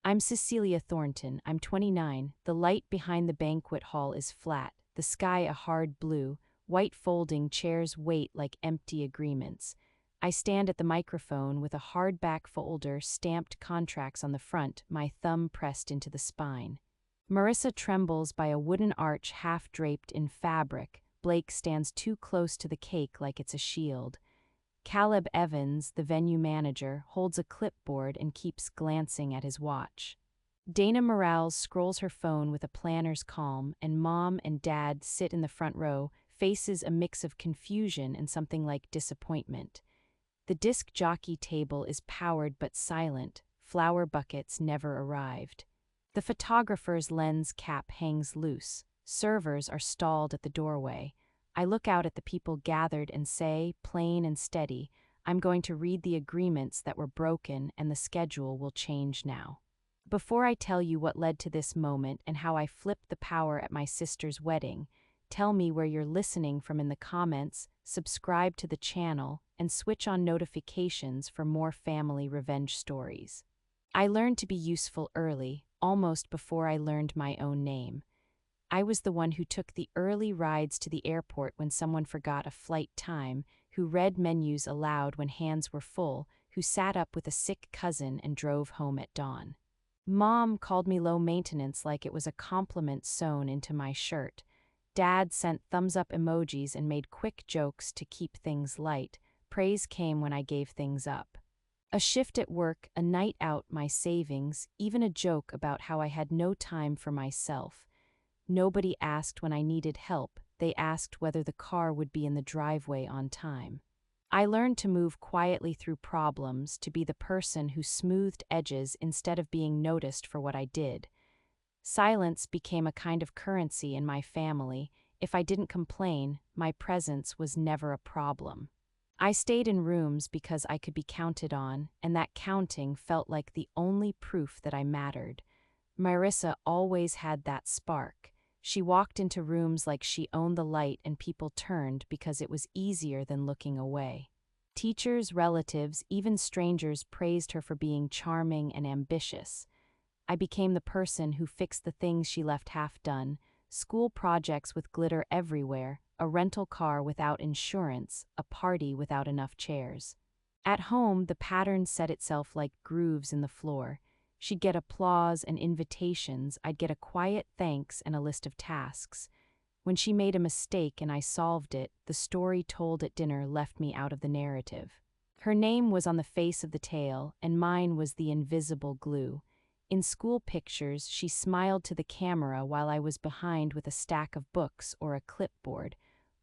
I'm Cecilia Thornton. I'm 29. The light behind the banquet hall is flat, the sky a hard blue, white folding chairs wait like empty agreements. I stand at the microphone with a hardback folder, stamped contracts on the front, my thumb pressed into the spine. Marissa trembles by a wooden arch half draped in fabric. Blake stands too close to the cake like it's a shield. Caleb Evans, the venue manager, holds a clipboard and keeps glancing at his watch. Dana Morales scrolls her phone with a planner's calm, and Mom and Dad sit in the front row, faces a mix of confusion and something like disappointment. The disc jockey table is powered but silent. Flower buckets never arrived. The photographer's lens cap hangs loose. Servers are stalled at the doorway. I look out at the people gathered and say, plain and steady, I'm going to read the agreements that were broken and the schedule will change now. Before I tell you what led to this moment and how I flipped the power at my sister's wedding, tell me where you're listening from in the comments, subscribe to the channel, and switch on notifications for more family revenge stories. I learned to be useful early, almost before I learned my own name. I was the one who took the early rides to the airport when someone forgot a flight time, who read menus aloud when hands were full, who sat up with a sick cousin and drove home at dawn. Mom called me low maintenance like it was a compliment sewn into my shirt. Dad sent thumbs-up emojis and made quick jokes to keep things light. Praise came when I gave things up. A shift at work, a night out, my savings, even a joke about how I had no time for myself. Nobody asked when I needed help. They asked whether the car would be in the driveway on time. I learned to move quietly through problems, to be the person who smoothed edges instead of being noticed for what I did. Silence became a kind of currency in my family. If I didn't complain, my presence was never a problem. I stayed in rooms because I could be counted on, and that counting felt like the only proof that I mattered. Marissa always had that spark. She walked into rooms like she owned the light and people turned because it was easier than looking away. Teachers, relatives, even strangers praised her for being charming and ambitious. I became the person who fixed the things she left half done, school projects with glitter everywhere, a rental car without insurance, a party without enough chairs. At home, the pattern set itself like grooves in the floor. She'd get applause and invitations, I'd get a quiet thanks and a list of tasks. When she made a mistake and I solved it, the story told at dinner left me out of the narrative. Her name was on the face of the tale, and mine was the invisible glue. In school pictures, she smiled to the camera while I was behind with a stack of books or a clipboard.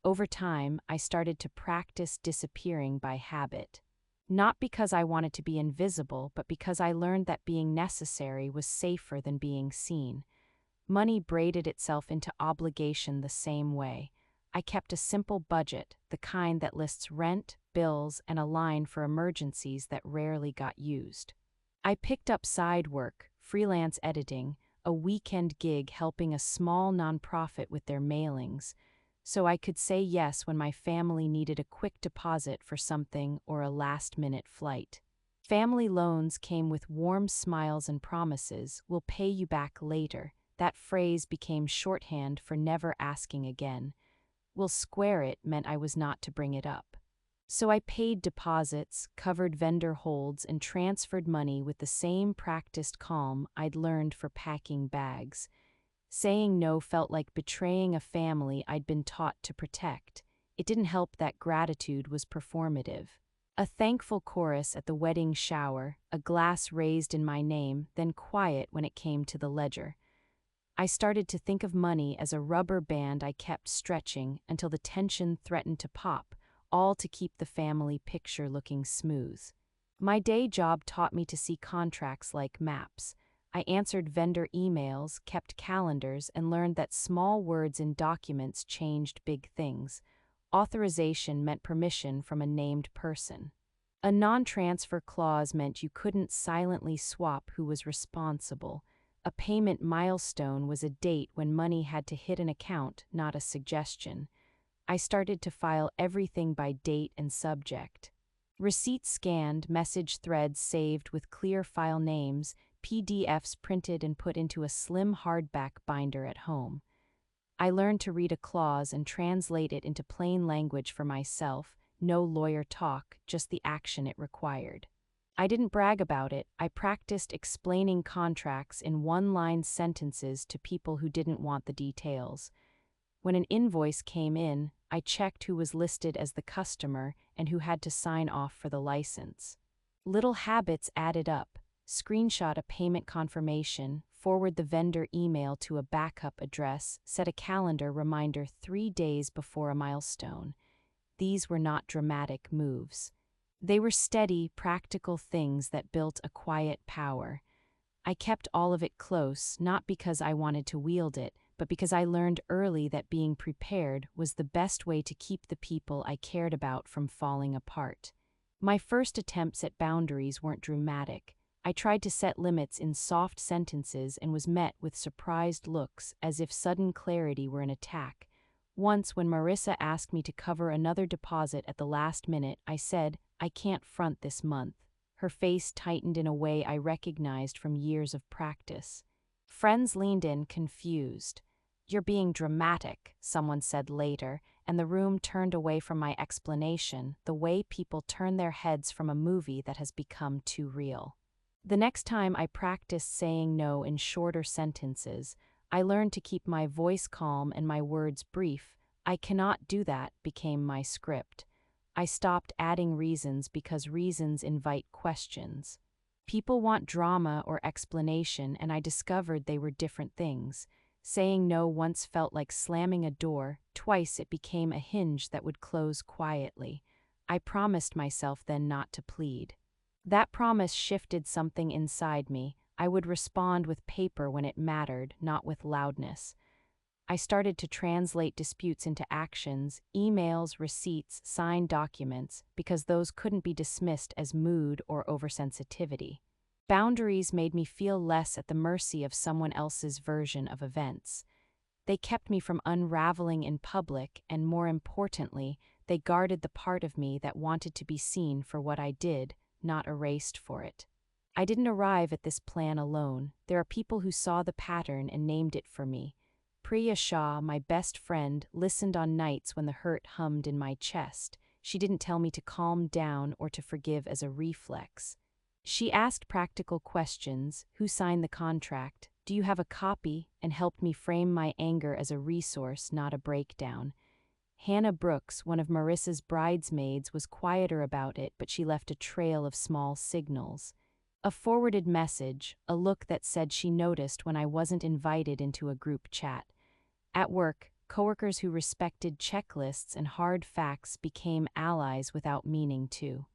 Over time, I started to practice disappearing by habit. Not because I wanted to be invisible, but because I learned that being necessary was safer than being seen. Money braided itself into obligation the same way. I kept a simple budget, the kind that lists rent, bills, and a line for emergencies that rarely got used. I picked up side work, freelance editing, a weekend gig helping a small nonprofit with their mailings, so I could say yes when my family needed a quick deposit for something or a last-minute flight. Family loans came with warm smiles and promises, "We'll pay you back later." That phrase became shorthand for never asking again. "We'll square it" meant I was not to bring it up. So I paid deposits, covered vendor holds, and transferred money with the same practiced calm I'd learned for packing bags. Saying no felt like betraying a family I'd been taught to protect. It didn't help that gratitude was performative. A thankful chorus at the wedding shower, a glass raised in my name, then quiet when it came to the ledger. I started to think of money as a rubber band I kept stretching until the tension threatened to pop, all to keep the family picture looking smooth. My day job taught me to see contracts like maps. I answered vendor emails, kept calendars, and learned that small words in documents changed big things. Authorization meant permission from a named person. A non-transfer clause meant you couldn't silently swap who was responsible. A payment milestone was a date when money had to hit an account, not a suggestion. I started to file everything by date and subject. Receipts scanned, message threads saved with clear file names, PDFs printed and put into a slim hardback binder at home. I learned to read a clause and translate it into plain language for myself, no lawyer talk, just the action it required. I didn't brag about it, I practiced explaining contracts in one-line sentences to people who didn't want the details. When an invoice came in, I checked who was listed as the customer and who had to sign off for the license. Little habits added up. Screenshot a payment confirmation, forward the vendor email to a backup address, set a calendar reminder 3 days before a milestone. These were not dramatic moves. They were steady, practical things that built a quiet power. I kept all of it close, not because I wanted to wield it, but because I learned early that being prepared was the best way to keep the people I cared about from falling apart. My first attempts at boundaries weren't dramatic. I tried to set limits in soft sentences and was met with surprised looks as if sudden clarity were an attack. Once, when Marissa asked me to cover another deposit at the last minute, I said, "I can't front this month." Her face tightened in a way I recognized from years of practice. Friends leaned in, confused. "You're being dramatic," someone said later, and the room turned away from my explanation, the way people turn their heads from a movie that has become too real. The next time I practiced saying no in shorter sentences, I learned to keep my voice calm and my words brief. "I cannot do that" became my script. I stopped adding reasons because reasons invite questions. People want drama or explanation, and I discovered they were different things. Saying no once felt like slamming a door, twice it became a hinge that would close quietly. I promised myself then not to plead. That promise shifted something inside me. I would respond with paper when it mattered, not with loudness. I started to translate disputes into actions, emails, receipts, signed documents, because those couldn't be dismissed as mood or oversensitivity. Boundaries made me feel less at the mercy of someone else's version of events. They kept me from unraveling in public, and more importantly, they guarded the part of me that wanted to be seen for what I did, not erased for it. I didn't arrive at this plan alone. There are people who saw the pattern and named it for me. Priya Shah, my best friend, listened on nights when the hurt hummed in my chest. She didn't tell me to calm down or to forgive as a reflex. She asked practical questions: who signed the contract? Do you have a copy? And helped me frame my anger as a resource, not a breakdown. Hannah Brooks, one of Marissa's bridesmaids, was quieter about it, but she left a trail of small signals. A forwarded message, a look that said she noticed when I wasn't invited into a group chat. At work, coworkers who respected checklists and hard facts became allies without meaning to.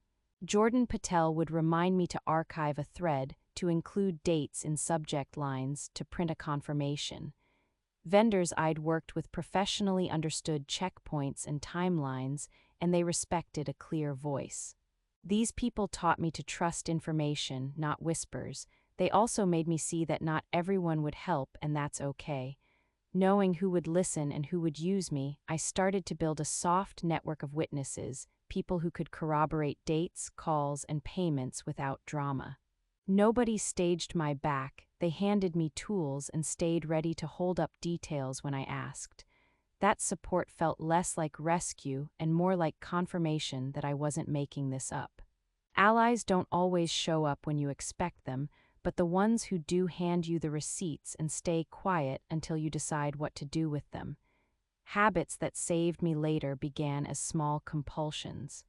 Jordan Patel would remind me to archive a thread, to include dates in subject lines, to print a confirmation. Vendors I'd worked with professionally understood checkpoints and timelines, and they respected a clear voice. These people taught me to trust information, not whispers. They also made me see that not everyone would help, and that's okay. Knowing who would listen and who would use me, I started to build a soft network of witnesses, people who could corroborate dates, calls, and payments without drama. Nobody staged my back. They handed me tools and stayed ready to hold up details when I asked. That support felt less like rescue and more like confirmation that I wasn't making this up. Allies don't always show up when you expect them, but the ones who do hand you the receipts and stay quiet until you decide what to do with them. Habits that saved me later began as small compulsions.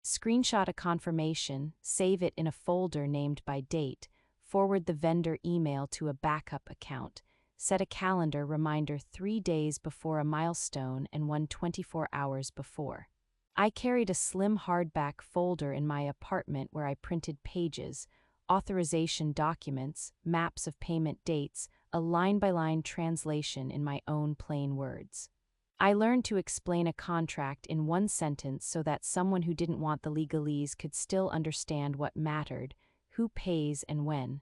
Screenshot a confirmation, save it in a folder named by date, forward the vendor email to a backup account, set a calendar reminder 3 days before a milestone and one 24 hours before. I carried a slim hardback folder in my apartment where I printed pages, authorization documents, maps of payment dates, a line-by-line translation in my own plain words. I learned to explain a contract in one sentence so that someone who didn't want the legalese could still understand what mattered, who pays and when.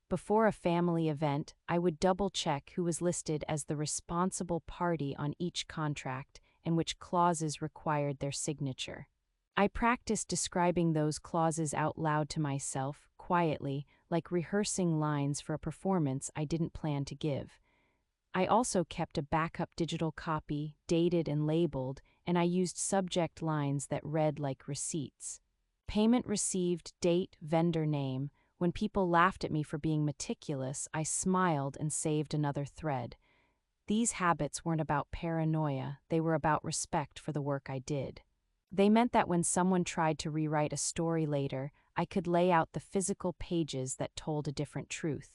Before a family event, I would double-check who was listed as the responsible party on each contract and which clauses required their signature. I practiced describing those clauses out loud to myself, quietly, like rehearsing lines for a performance I didn't plan to give. I also kept a backup digital copy, dated and labeled, and I used subject lines that read like receipts. Payment received, date, vendor name. When people laughed at me for being meticulous, I smiled and saved another thread. These habits weren't about paranoia, they were about respect for the work I did. They meant that when someone tried to rewrite a story later, I could lay out the physical pages that told a different truth.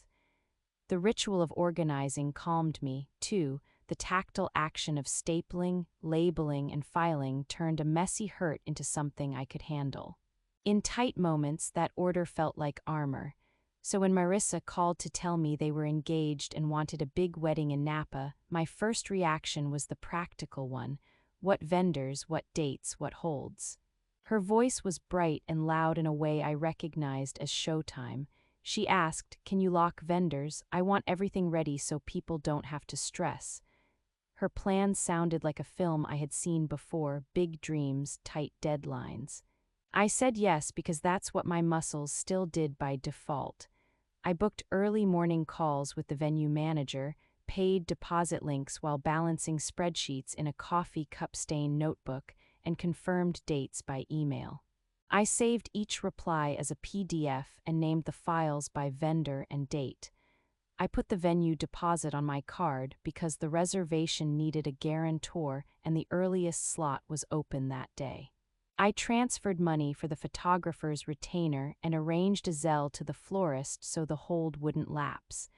The ritual of organizing calmed me, too. The tactile action of stapling, labeling, and filing turned a messy hurt into something I could handle. In tight moments, that order felt like armor. So when Marissa called to tell me they were engaged and wanted a big wedding in Napa, my first reaction was the practical one. What vendors, what dates, what holds? Her voice was bright and loud in a way I recognized as showtime. She asked, "Can you lock vendors? I want everything ready so people don't have to stress." Her plan sounded like a film I had seen before, big dreams, tight deadlines. I said yes because that's what my muscles still did by default. I booked early morning calls with the venue manager, paid deposit links while balancing spreadsheets in a coffee cup-stained notebook, and confirmed dates by email. I saved each reply as a PDF and named the files by vendor and date. I put the venue deposit on my card because the reservation needed a guarantor and the earliest slot was open that day. I transferred money for the photographer's retainer and arranged a Zelle to the florist so the hold wouldn't lapse.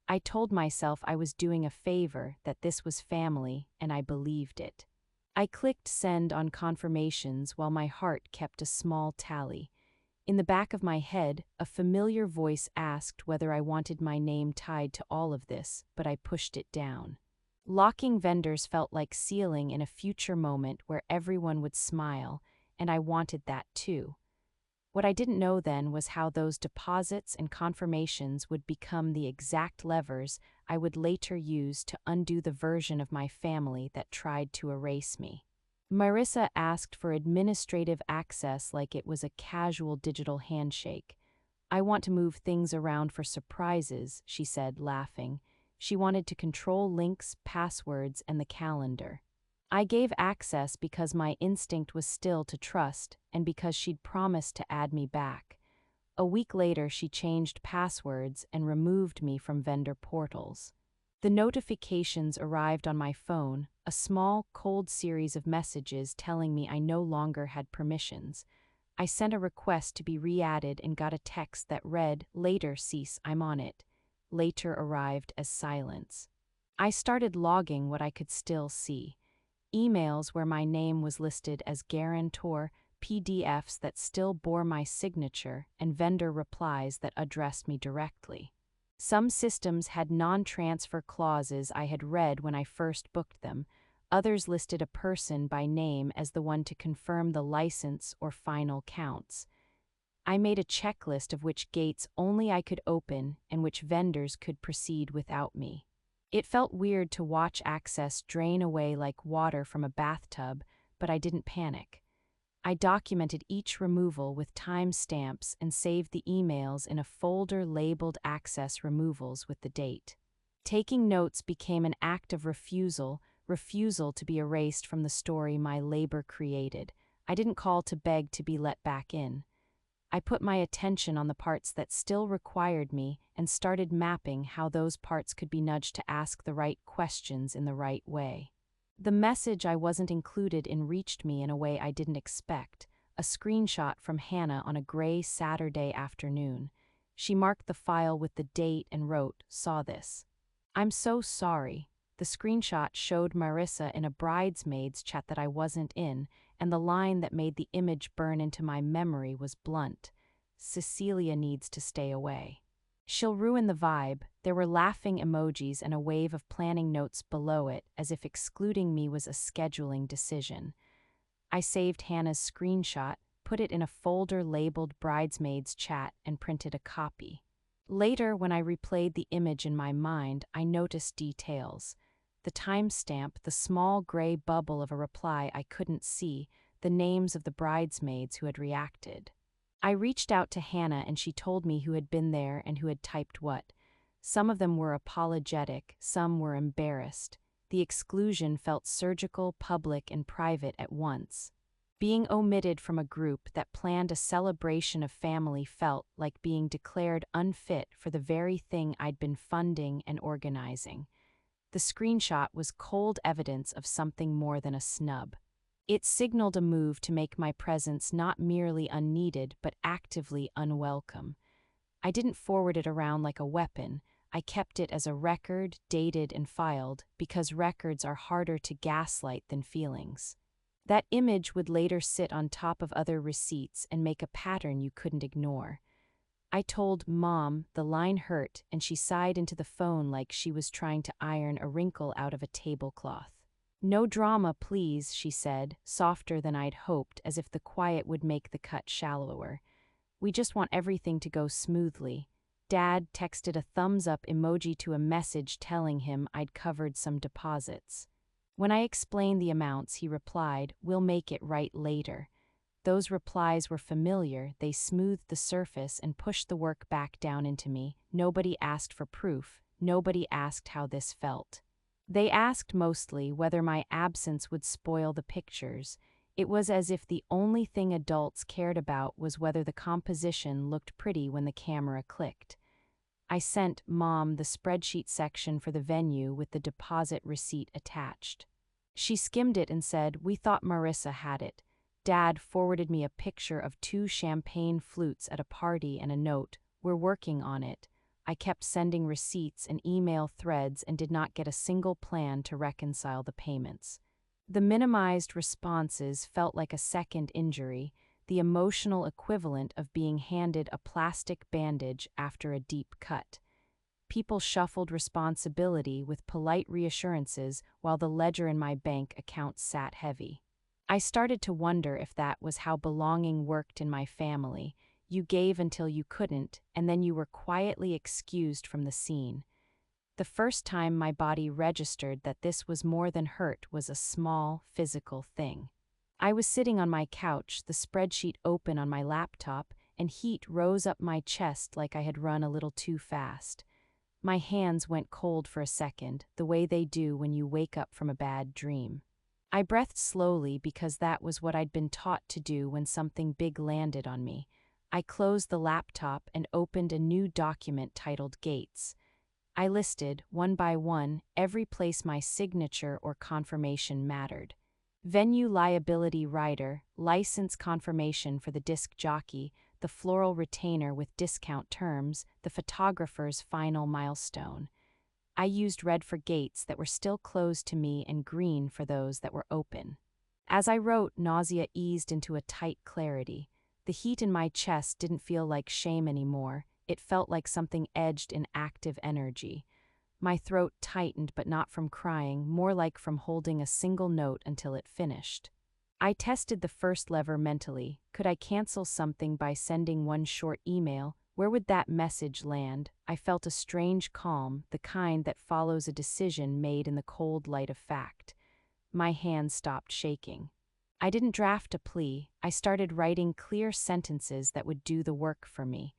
I told myself I was doing a favor, that this was family, and I believed it. I clicked send on confirmations while my heart kept a small tally. In the back of my head, a familiar voice asked whether I wanted my name tied to all of this, but I pushed it down. Locking vendors felt like sealing in a future moment where everyone would smile, and I wanted that too. What I didn't know then was how those deposits and confirmations would become the exact levers I would later use to undo the version of my family that tried to erase me. Marissa asked for administrative access like it was a casual digital handshake. "I want to move things around for surprises," she said, laughing. She wanted to control links, passwords, and the calendar. I gave access because my instinct was still to trust and because she'd promised to add me back. A week later, she changed passwords and removed me from vendor portals. The notifications arrived on my phone, a small, cold series of messages telling me I no longer had permissions. I sent a request to be re-added and got a text that read, "Later, cease, I'm on it." Later arrived as silence. I started logging what I could still see. Emails where my name was listed as guarantor, PDFs that still bore my signature, and vendor replies that addressed me directly. Some systems had non-transfer clauses I had read when I first booked them. Others listed a person by name as the one to confirm the license or final counts. I made a checklist of which gates only I could open and which vendors could proceed without me. It felt weird to watch access drain away like water from a bathtub, but I didn't panic. I documented each removal with timestamps and saved the emails in a folder labeled Access Removals with the date. Taking notes became an act of refusal to be erased from the story my labor created. I didn't call to beg to be let back in. I put my attention on the parts that still required me and started mapping how those parts could be nudged to ask the right questions in the right way. The message I wasn't included in reached me in a way I didn't expect, a screenshot from Hannah on a gray Saturday afternoon. She marked the file with the date and wrote, "Saw this. I'm so sorry." The screenshot showed Marissa in a bridesmaid's chat that I wasn't in, and the line that made the image burn into my memory was blunt. "Cecilia needs to stay away. She'll ruin the vibe." There were laughing emojis and a wave of planning notes below it, as if excluding me was a scheduling decision. I saved Hannah's screenshot, put it in a folder labeled Bridesmaids Chat, and printed a copy. Later, when I replayed the image in my mind, I noticed details. The timestamp, the small gray bubble of a reply I couldn't see, the names of the bridesmaids who had reacted. I reached out to Hannah and she told me who had been there and who had typed what. Some of them were apologetic, some were embarrassed. The exclusion felt surgical, public, and private at once. Being omitted from a group that planned a celebration of family felt like being declared unfit for the very thing I'd been funding and organizing. The screenshot was cold evidence of something more than a snub. It signaled a move to make my presence not merely unneeded but actively unwelcome. I didn't forward it around like a weapon. I kept it as a record, dated and filed, because records are harder to gaslight than feelings. That image would later sit on top of other receipts and make a pattern you couldn't ignore. I told Mom the line hurt, and she sighed into the phone like she was trying to iron a wrinkle out of a tablecloth. "No drama, please," she said, softer than I'd hoped, as if the quiet would make the cut shallower. "We just want everything to go smoothly." Dad texted a thumbs-up emoji to a message telling him I'd covered some deposits. When I explained the amounts, he replied, "We'll make it right later." Those replies were familiar. They smoothed the surface and pushed the work back down into me. Nobody asked for proof. Nobody asked how this felt. They asked mostly whether my absence would spoil the pictures. It was as if the only thing adults cared about was whether the composition looked pretty when the camera clicked. I sent Mom the spreadsheet section for the venue with the deposit receipt attached. She skimmed it and said, "We thought Marissa had it." Dad forwarded me a picture of 2 champagne flutes at a party and a note, "We're working on it." I kept sending receipts and email threads and did not get a single plan to reconcile the payments. The minimized responses felt like a second injury, the emotional equivalent of being handed a plastic bandage after a deep cut. People shuffled responsibility with polite reassurances while the ledger in my bank account sat heavy. I started to wonder if that was how belonging worked in my family. You gave until you couldn't, and then you were quietly excused from the scene. The first time my body registered that this was more than hurt was a small, physical thing. I was sitting on my couch, the spreadsheet open on my laptop, and heat rose up my chest like I had run a little too fast. My hands went cold for a second, the way they do when you wake up from a bad dream. I breathed slowly because that was what I'd been taught to do when something big landed on me. I closed the laptop and opened a new document titled Gates. I listed, one by one, every place my signature or confirmation mattered. Venue liability rider, license confirmation for the disc jockey, the floral retainer with discount terms, the photographer's final milestone. I used red for gates that were still closed to me and green for those that were open. As I wrote, nausea eased into a tight clarity. The heat in my chest didn't feel like shame anymore. It felt like something edged in active energy. My throat tightened, but not from crying, more like from holding a single note until it finished. I tested the first lever mentally. Could I cancel something by sending one short email? Where would that message land? I felt a strange calm, the kind that follows a decision made in the cold light of fact. My hands stopped shaking. I didn't draft a plea. I started writing clear sentences that would do the work for me.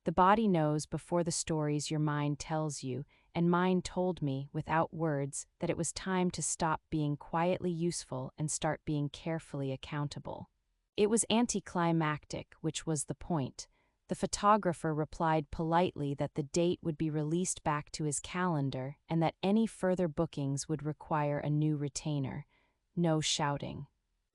The body knows before the stories your mind tells you, and mine told me, without words, that it was time to stop being quietly useful and start being carefully accountable. It was anticlimactic, which was the point. The photographer replied politely that the date would be released back to his calendar and that any further bookings would require a new retainer. No shouting.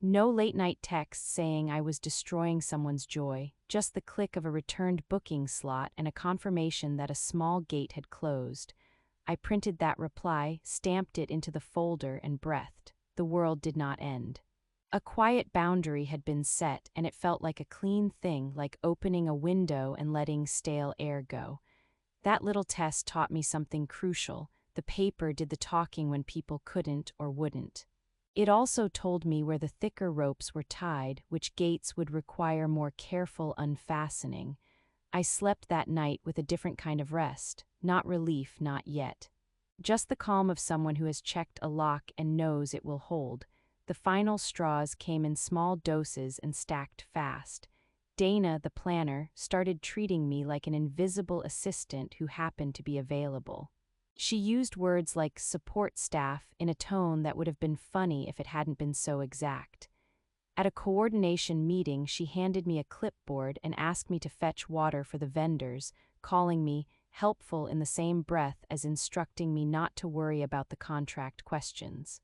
No late-night texts saying I was destroying someone's joy, just the click of a returned booking slot and a confirmation that a small gate had closed. I printed that reply, stamped it into the folder, and breathed. The world did not end. A quiet boundary had been set, and it felt like a clean thing, like opening a window and letting stale air go. That little test taught me something crucial. The paper did the talking when people couldn't or wouldn't. It also told me where the thicker ropes were tied, which gates would require more careful unfastening. I slept that night with a different kind of rest, not relief, not yet. Just the calm of someone who has checked a lock and knows it will hold. The final straws came in small doses and stacked fast. Dana, the planner, started treating me like an invisible assistant who happened to be available. She used words like support staff in a tone that would have been funny if it hadn't been so exact. At a coordination meeting, she handed me a clipboard and asked me to fetch water for the vendors, calling me helpful in the same breath as instructing me not to worry about the contract questions.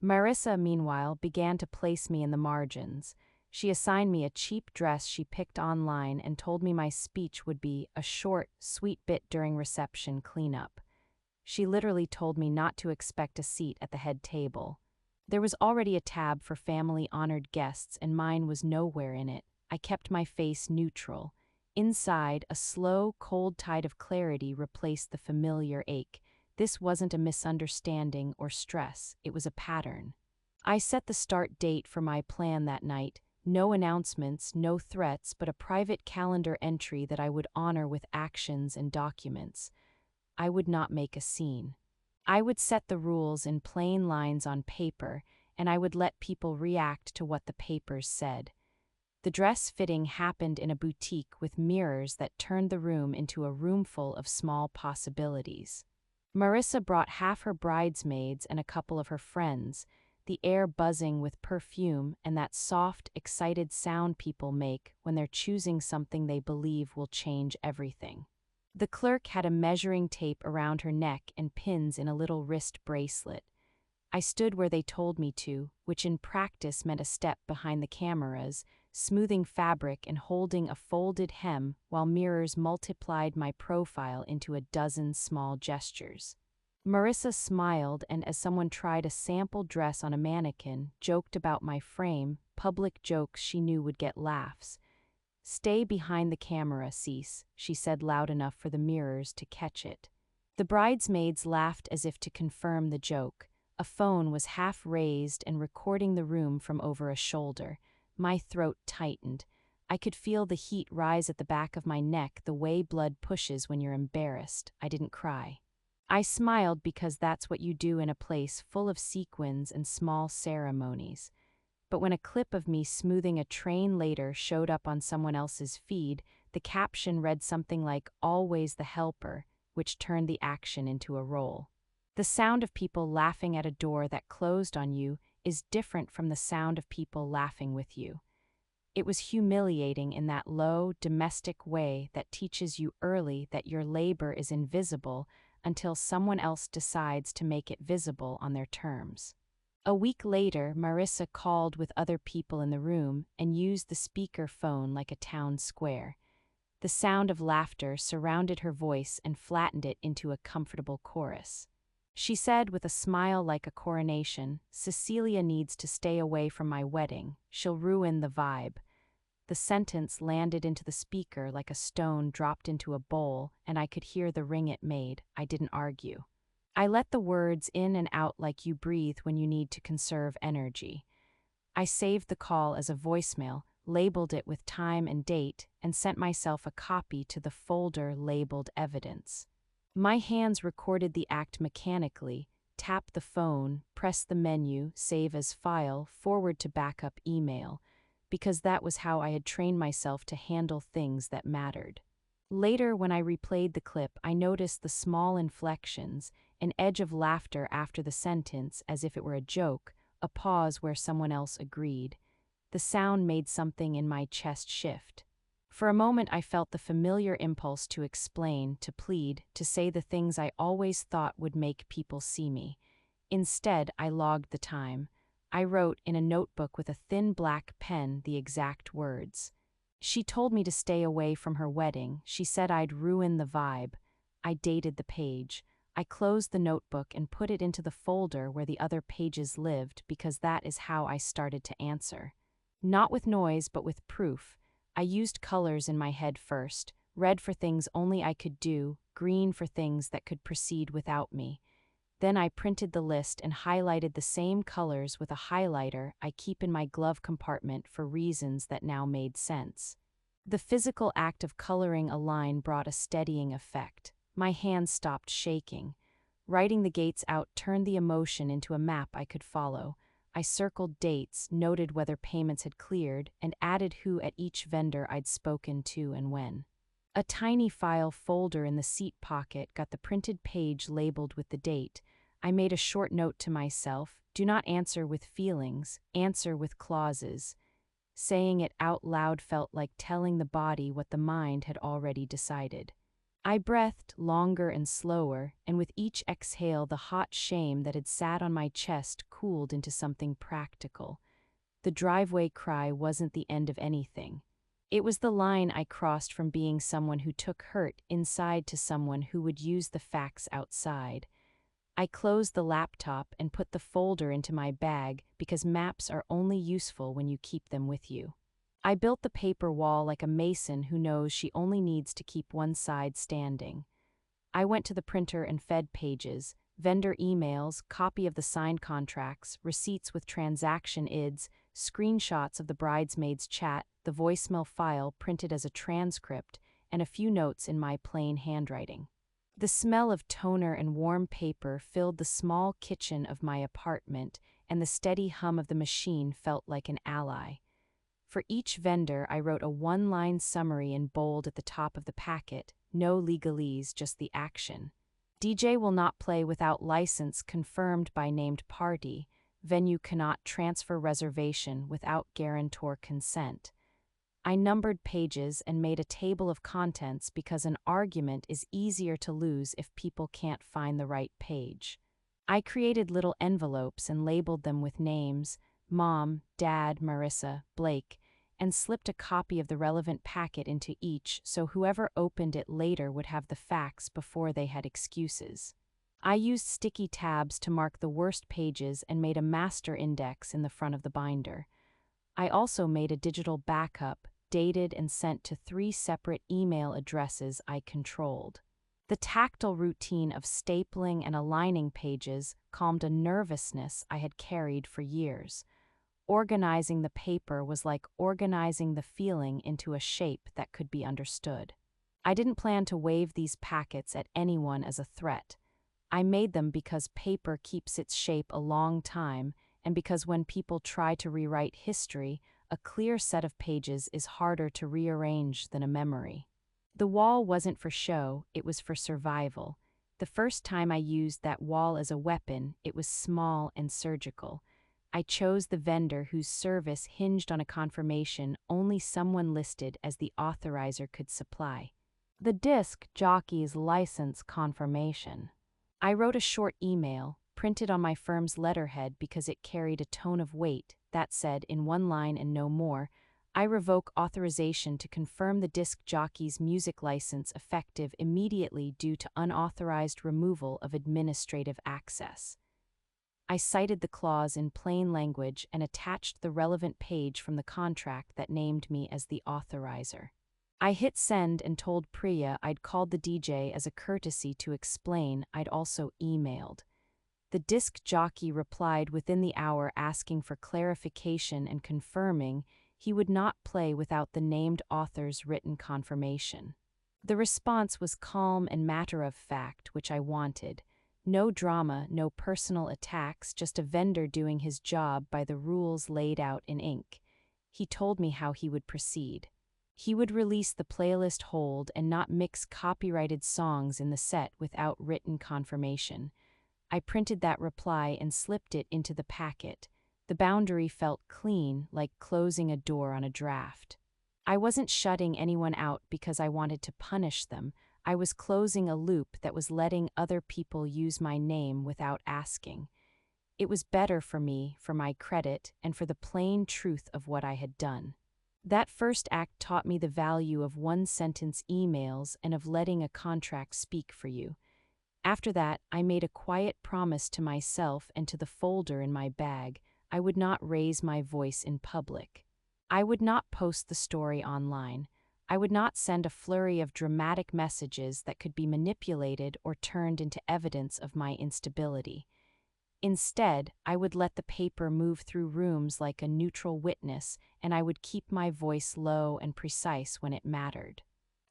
Marissa, meanwhile, began to place me in the margins. She assigned me a cheap dress she picked online and told me my speech would be a short, sweet bit during reception cleanup. She literally told me not to expect a seat at the head table. There was already a tab for family-honored guests, and mine was nowhere in it. I kept my face neutral. Inside, a slow, cold tide of clarity replaced the familiar ache. This wasn't a misunderstanding or stress, it was a pattern. I set the start date for my plan that night. No announcements, no threats, but a private calendar entry that I would honor with actions and documents. I would not make a scene. I would set the rules in plain lines on paper, and I would let people react to what the papers said. The dress fitting happened in a boutique with mirrors that turned the room into a roomful of small possibilities. Marissa brought half her bridesmaids and a couple of her friends, the air buzzing with perfume and that soft, excited sound people make when they're choosing something they believe will change everything. The clerk had a measuring tape around her neck and pins in a little wrist bracelet. I stood where they told me to, which in practice meant a step behind the cameras, smoothing fabric and holding a folded hem while mirrors multiplied my profile into a dozen small gestures. Marissa smiled and, as someone tried a sample dress on a mannequin, joked about my frame, public jokes she knew would get laughs. "Stay behind the camera, Cease," she said loud enough for the mirrors to catch it. The bridesmaids laughed as if to confirm the joke. A phone was half raised and recording the room from over a shoulder. My throat tightened. I could feel the heat rise at the back of my neck the way blood pushes when you're embarrassed. I didn't cry. I smiled because that's what you do in a place full of sequins and small ceremonies. But when a clip of me smoothing a train later showed up on someone else's feed, the caption read something like "Always the helper," which turned the action into a role. The sound of people laughing at a door that closed on you is different from the sound of people laughing with you. It was humiliating in that low, domestic way that teaches you early that your labor is invisible until someone else decides to make it visible on their terms. A week later, Marissa called with other people in the room and used the speaker phone like a town square. The sound of laughter surrounded her voice and flattened it into a comfortable chorus. She said with a smile like a coronation, "Cecilia needs to stay away from my wedding. She'll ruin the vibe." The sentence landed into the speaker like a stone dropped into a bowl, and I could hear the ring it made. I didn't argue. I let the words in and out like you breathe when you need to conserve energy. I saved the call as a voicemail, labeled it with time and date, and sent myself a copy to the folder labeled evidence. My hands recorded the act mechanically, tapped the phone, pressed the menu, save as file, forward to backup email, because that was how I had trained myself to handle things that mattered. Later, when I replayed the clip, I noticed the small inflections, an edge of laughter after the sentence as if it were a joke, a pause where someone else agreed. The sound made something in my chest shift. For a moment I felt the familiar impulse to explain, to plead, to say the things I always thought would make people see me. Instead, I logged the time. I wrote in a notebook with a thin black pen the exact words. She told me to stay away from her wedding. She said I'd ruin the vibe. I dated the page. I closed the notebook and put it into the folder where the other pages lived because that is how I started to answer. Not with noise, but with proof. I used colors in my head first, red for things only I could do, green for things that could proceed without me. Then I printed the list and highlighted the same colors with a highlighter I keep in my glove compartment for reasons that now made sense. The physical act of coloring a line brought a steadying effect. My hands stopped shaking. Writing the gates out turned the emotion into a map I could follow. I circled dates, noted whether payments had cleared, and added who at each vendor I'd spoken to and when. A tiny file folder in the seat pocket got the printed page labeled with the date. I made a short note to myself: do not answer with feelings, answer with clauses. Saying it out loud felt like telling the body what the mind had already decided. I breathed longer and slower, and with each exhale the hot shame that had sat on my chest cooled into something practical. The driveway cry wasn't the end of anything. It was the line I crossed from being someone who took hurt inside to someone who would use the facts outside. I closed the laptop and put the folder into my bag because maps are only useful when you keep them with you. I built the paper wall like a mason who knows she only needs to keep one side standing. I went to the printer and fed pages, vendor emails, copy of the signed contracts, receipts with transaction IDs, screenshots of the bridesmaids' chat, the voicemail file printed as a transcript, and a few notes in my plain handwriting. The smell of toner and warm paper filled the small kitchen of my apartment, and the steady hum of the machine felt like an ally. For each vendor, I wrote a one-line summary in bold at the top of the packet: no legalese, just the action. DJ will not play without license confirmed by named party. Venue cannot transfer reservation without guarantor consent. I numbered pages and made a table of contents because an argument is easier to lose if people can't find the right page. I created little envelopes and labeled them with names: Mom, Dad, Marissa, Blake, and slipped a copy of the relevant packet into each so whoever opened it later would have the facts before they had excuses. I used sticky tabs to mark the worst pages and made a master index in the front of the binder. I also made a digital backup, dated and sent to 3 separate email addresses I controlled. The tactile routine of stapling and aligning pages calmed a nervousness I had carried for years. Organizing the paper was like organizing the feeling into a shape that could be understood. I didn't plan to wave these packets at anyone as a threat. I made them because paper keeps its shape a long time, and because when people try to rewrite history, a clear set of pages is harder to rearrange than a memory. The wall wasn't for show, it was for survival. The first time I used that wall as a weapon, it was small and surgical. I chose the vendor whose service hinged on a confirmation only someone listed as the authorizer could supply: the disc jockey's license confirmation. I wrote a short email, printed on my firm's letterhead because it carried a tone of weight, that said, in one line and no more: I revoke authorization to confirm the disc jockey's music license effective immediately due to unauthorized removal of administrative access. I cited the clause in plain language and attached the relevant page from the contract that named me as the authorizer. I hit send and told Priya I'd called the DJ as a courtesy to explain I'd also emailed. The disc jockey replied within the hour asking for clarification and confirming he would not play without the named author's written confirmation. The response was calm and matter-of-fact, which I wanted. No drama, no personal attacks, just a vendor doing his job by the rules laid out in ink. He told me how he would proceed. He would release the playlist hold and not mix copyrighted songs in the set without written confirmation. I printed that reply and slipped it into the packet. The boundary felt clean, like closing a door on a draft. I wasn't shutting anyone out because I wanted to punish them. I was closing a loop that was letting other people use my name without asking. It was better for me, for my credit, and for the plain truth of what I had done. That first act taught me the value of one-sentence emails and of letting a contract speak for you. After that, I made a quiet promise to myself and to the folder in my bag: I would not raise my voice in public. I would not post the story online. I would not send a flurry of dramatic messages that could be manipulated or turned into evidence of my instability. Instead, I would let the paper move through rooms like a neutral witness, and I would keep my voice low and precise when it mattered.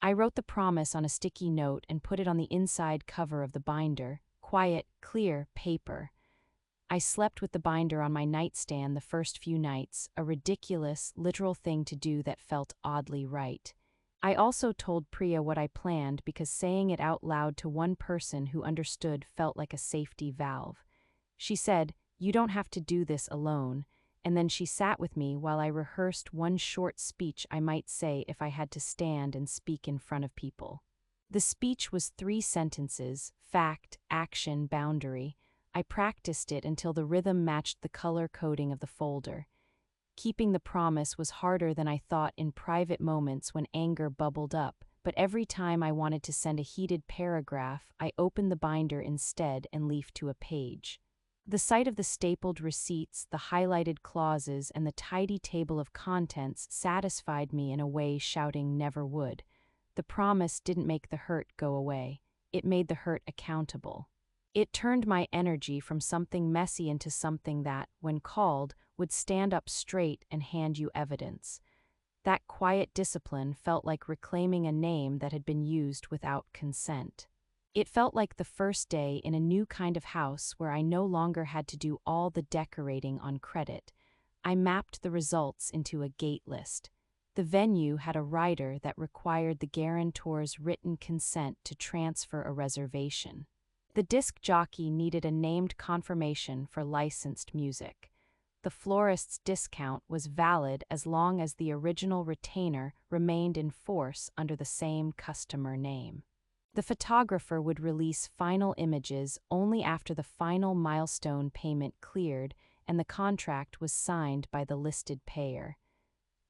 I wrote the promise on a sticky note and put it on the inside cover of the binder: quiet, clear paper. I slept with the binder on my nightstand the first few nights, a ridiculous, literal thing to do that felt oddly right. I also told Priya what I planned because saying it out loud to one person who understood felt like a safety valve. She said, "You don't have to do this alone," and then she sat with me while I rehearsed one short speech I might say if I had to stand and speak in front of people. The speech was 3 sentences: fact, action, boundary. I practiced it until the rhythm matched the color coding of the folder. Keeping the promise was harder than I thought in private moments when anger bubbled up, but every time I wanted to send a heated paragraph, I opened the binder instead and leafed to a page. The sight of the stapled receipts, the highlighted clauses, and the tidy table of contents satisfied me in a way shouting never would. The promise didn't make the hurt go away. It made the hurt accountable. It turned my energy from something messy into something that, when called, would stand up straight and hand you evidence. That quiet discipline felt like reclaiming a name that had been used without consent. It felt like the first day in a new kind of house where I no longer had to do all the decorating on credit. I mapped the results into a gate list. The venue had a rider that required the guarantor's written consent to transfer a reservation. The disc jockey needed a named confirmation for licensed music. The florist's discount was valid as long as the original retainer remained in force under the same customer name. The photographer would release final images only after the final milestone payment cleared and the contract was signed by the listed payer.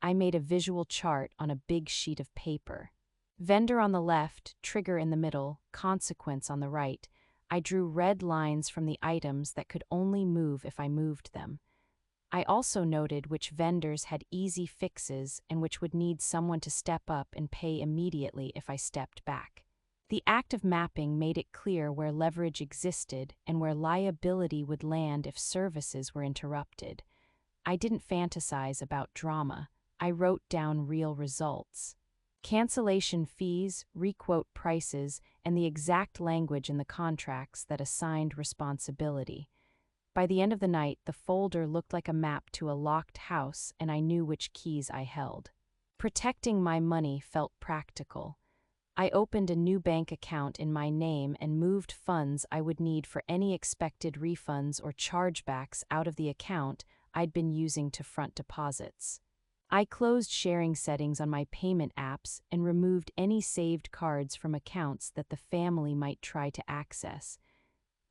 I made a visual chart on a big sheet of paper. Vendor on the left, trigger in the middle, consequence on the right. I drew red lines from the items that could only move if I moved them. I also noted which vendors had easy fixes and which would need someone to step up and pay immediately if I stepped back. The act of mapping made it clear where leverage existed and where liability would land if services were interrupted. I didn't fantasize about drama. I wrote down real results. Cancellation fees, requote prices, and the exact language in the contracts that assigned responsibility. By the end of the night, the folder looked like a map to a locked house, and I knew which keys I held. Protecting my money felt practical. I opened a new bank account in my name and moved funds I would need for any expected refunds or chargebacks out of the account I'd been using to front deposits. I closed sharing settings on my payment apps and removed any saved cards from accounts that the family might try to access.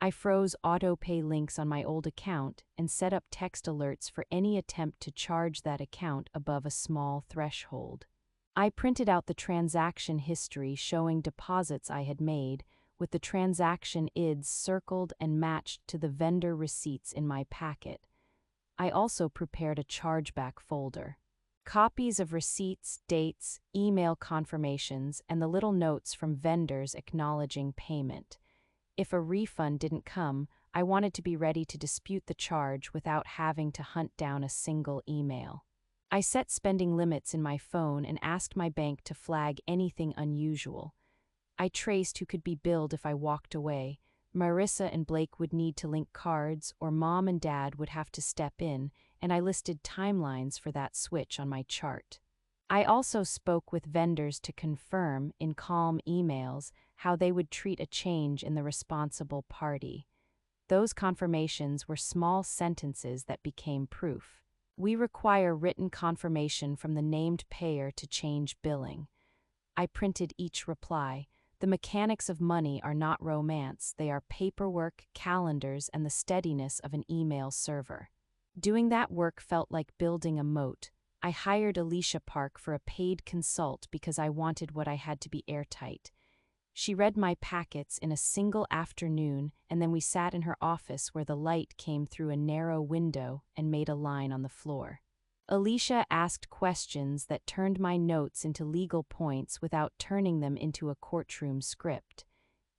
I froze auto-pay links on my old account and set up text alerts for any attempt to charge that account above a small threshold. I printed out the transaction history showing deposits I had made, with the transaction IDs circled and matched to the vendor receipts in my packet. I also prepared a chargeback folder. Copies of receipts, dates, email confirmations, and the little notes from vendors acknowledging payment. If a refund didn't come, I wanted to be ready to dispute the charge without having to hunt down a single email. I set spending limits in my phone and asked my bank to flag anything unusual. I traced who could be billed if I walked away. Marissa and Blake would need to link cards, or Mom and Dad would have to step in, and I listed timelines for that switch on my chart. I also spoke with vendors to confirm, in calm emails, how they would treat a change in the responsible party. Those confirmations were small sentences that became proof. We require written confirmation from the named payer to change billing. I printed each reply. The mechanics of money are not romance, they are paperwork, calendars, and the steadiness of an email server. Doing that work felt like building a moat. I hired Alicia Park for a paid consult because I wanted what I had to be airtight. She read my packets in a single afternoon, and then we sat in her office where the light came through a narrow window and made a line on the floor. Alicia asked questions that turned my notes into legal points without turning them into a courtroom script.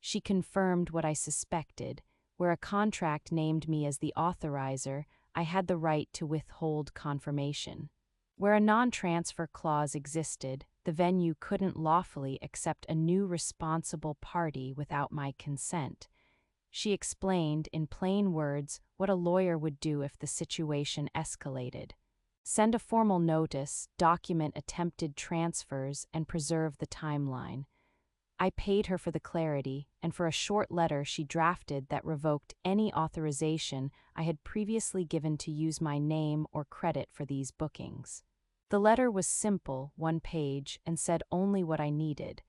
She confirmed what I suspected. Where a contract named me as the authorizer, I had the right to withhold confirmation. Where a non-transfer clause existed, the venue couldn't lawfully accept a new responsible party without my consent. She explained, in plain words, what a lawyer would do if the situation escalated. Send a formal notice, document attempted transfers, and preserve the timeline. I paid her for the clarity, and for a short letter she drafted that revoked any authorization I had previously given to use my name or credit for these bookings. The letter was simple, one page, and said only what I needed.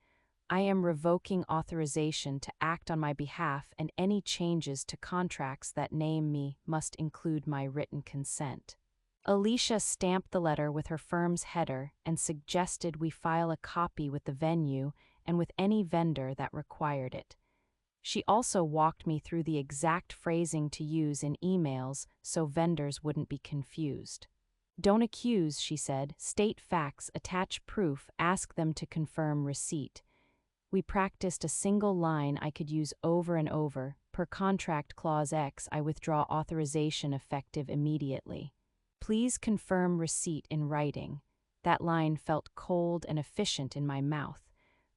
I am revoking authorization to act on my behalf, and any changes to contracts that name me must include my written consent. Alicia stamped the letter with her firm's header and suggested we file a copy with the venue and with any vendor that required it. She also walked me through the exact phrasing to use in emails so vendors wouldn't be confused. Don't accuse, she said. State facts, attach proof, ask them to confirm receipt. We practiced a single line I could use over and over. Per contract clause X, I withdraw authorization effective immediately. Please confirm receipt in writing. That line felt cold and efficient in my mouth.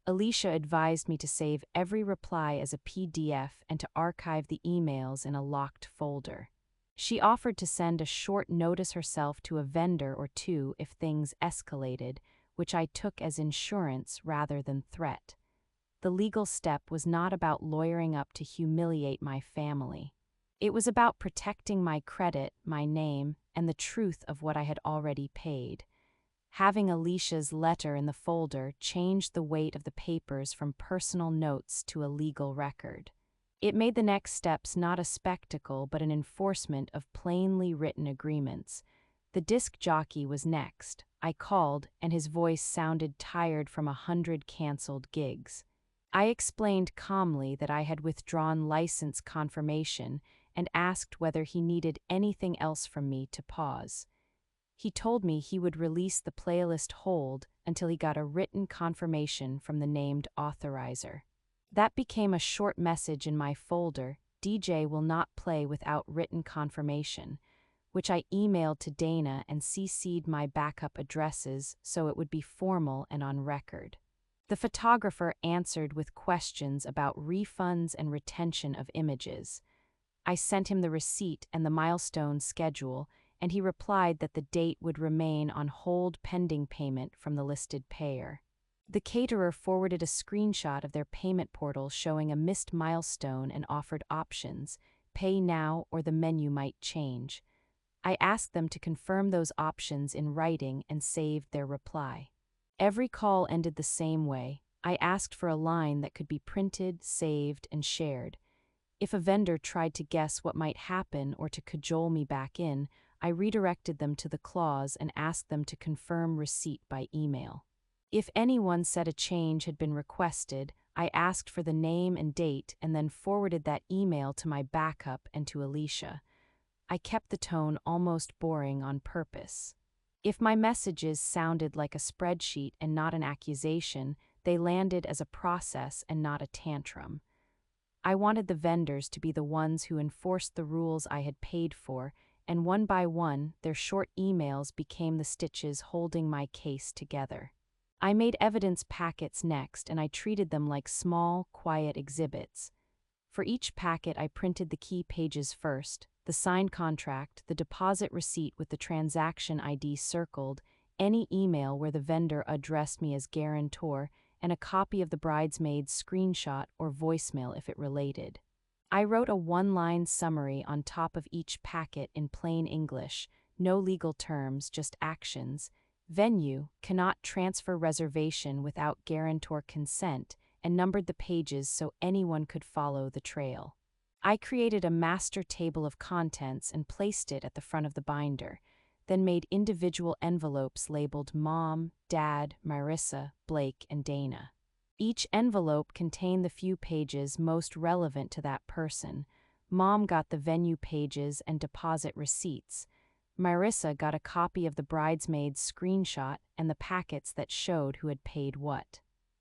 Alicia advised me to save every reply as a PDF and to archive the emails in a locked folder. She offered to send a short notice herself to a vendor or two if things escalated, which I took as insurance rather than threat. The legal step was not about lawyering up to humiliate my family. It was about protecting my credit, my name, and the truth of what I had already paid. Having Alicia's letter in the folder changed the weight of the papers from personal notes to a legal record. It made the next steps not a spectacle but an enforcement of plainly written agreements. The disc jockey was next. I called, and his voice sounded tired from 100 canceled gigs. I explained calmly that I had withdrawn license confirmation and asked whether he needed anything else from me to pause. He told me he would release the playlist hold until he got a written confirmation from the named authorizer. That became a short message in my folder: DJ will not play without written confirmation, which I emailed to Dana and CC'd my backup addresses so it would be formal and on record. The photographer answered with questions about refunds and retention of images. I sent him the receipt and the milestone schedule, and he replied that the date would remain on hold pending payment from the listed payer. The caterer forwarded a screenshot of their payment portal showing a missed milestone and offered options: pay now or the menu might change. I asked them to confirm those options in writing and saved their reply. Every call ended the same way. I asked for a line that could be printed, saved, and shared. If a vendor tried to guess what might happen or to cajole me back in, I redirected them to the clause and asked them to confirm receipt by email. If anyone said a change had been requested, I asked for the name and date and then forwarded that email to my backup and to Alicia. I kept the tone almost boring on purpose. If my messages sounded like a spreadsheet and not an accusation, they landed as a process and not a tantrum. I wanted the vendors to be the ones who enforced the rules I had paid for, and one by one, their short emails became the stitches holding my case together. I made evidence packets next, and I treated them like small, quiet exhibits. For each packet, I printed the key pages first: the signed contract, the deposit receipt with the transaction ID circled, any email where the vendor addressed me as guarantor, and a copy of the bridesmaid's screenshot or voicemail if it related. I wrote a one-line summary on top of each packet in plain English: no legal terms, just actions. Venue cannot transfer reservation without guarantor consent, and numbered the pages so anyone could follow the trail. I created a master table of contents and placed it at the front of the binder, then made individual envelopes labeled Mom, Dad, Marissa, Blake, and Dana. Each envelope contained the few pages most relevant to that person. Mom got the venue pages and deposit receipts. Marissa got a copy of the bridesmaid's screenshot and the packets that showed who had paid what.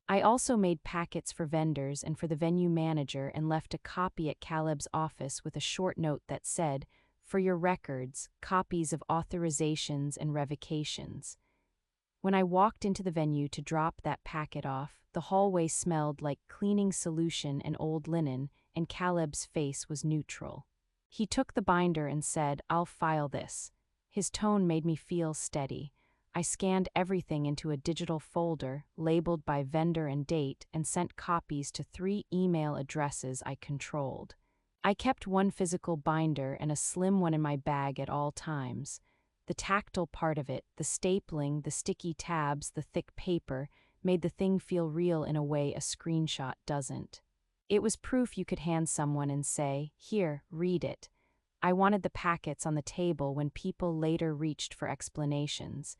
I also made packets for vendors and for the venue manager and left a copy at Caleb's office with a short note that said, "For your records, copies of authorizations and revocations." When I walked into the venue to drop that packet off, the hallway smelled like cleaning solution and old linen, and Caleb's face was neutral. He took the binder and said, "I'll file this." His tone made me feel steady. I scanned everything into a digital folder, labeled by vendor and date, and sent copies to 3 email addresses I controlled. I kept one physical binder and a slim one in my bag at all times. The tactile part of it, the stapling, the sticky tabs, the thick paper, made the thing feel real in a way a screenshot doesn't. It was proof you could hand someone and say, "Here, read it." I wanted the packets on the table when people later reached for explanations.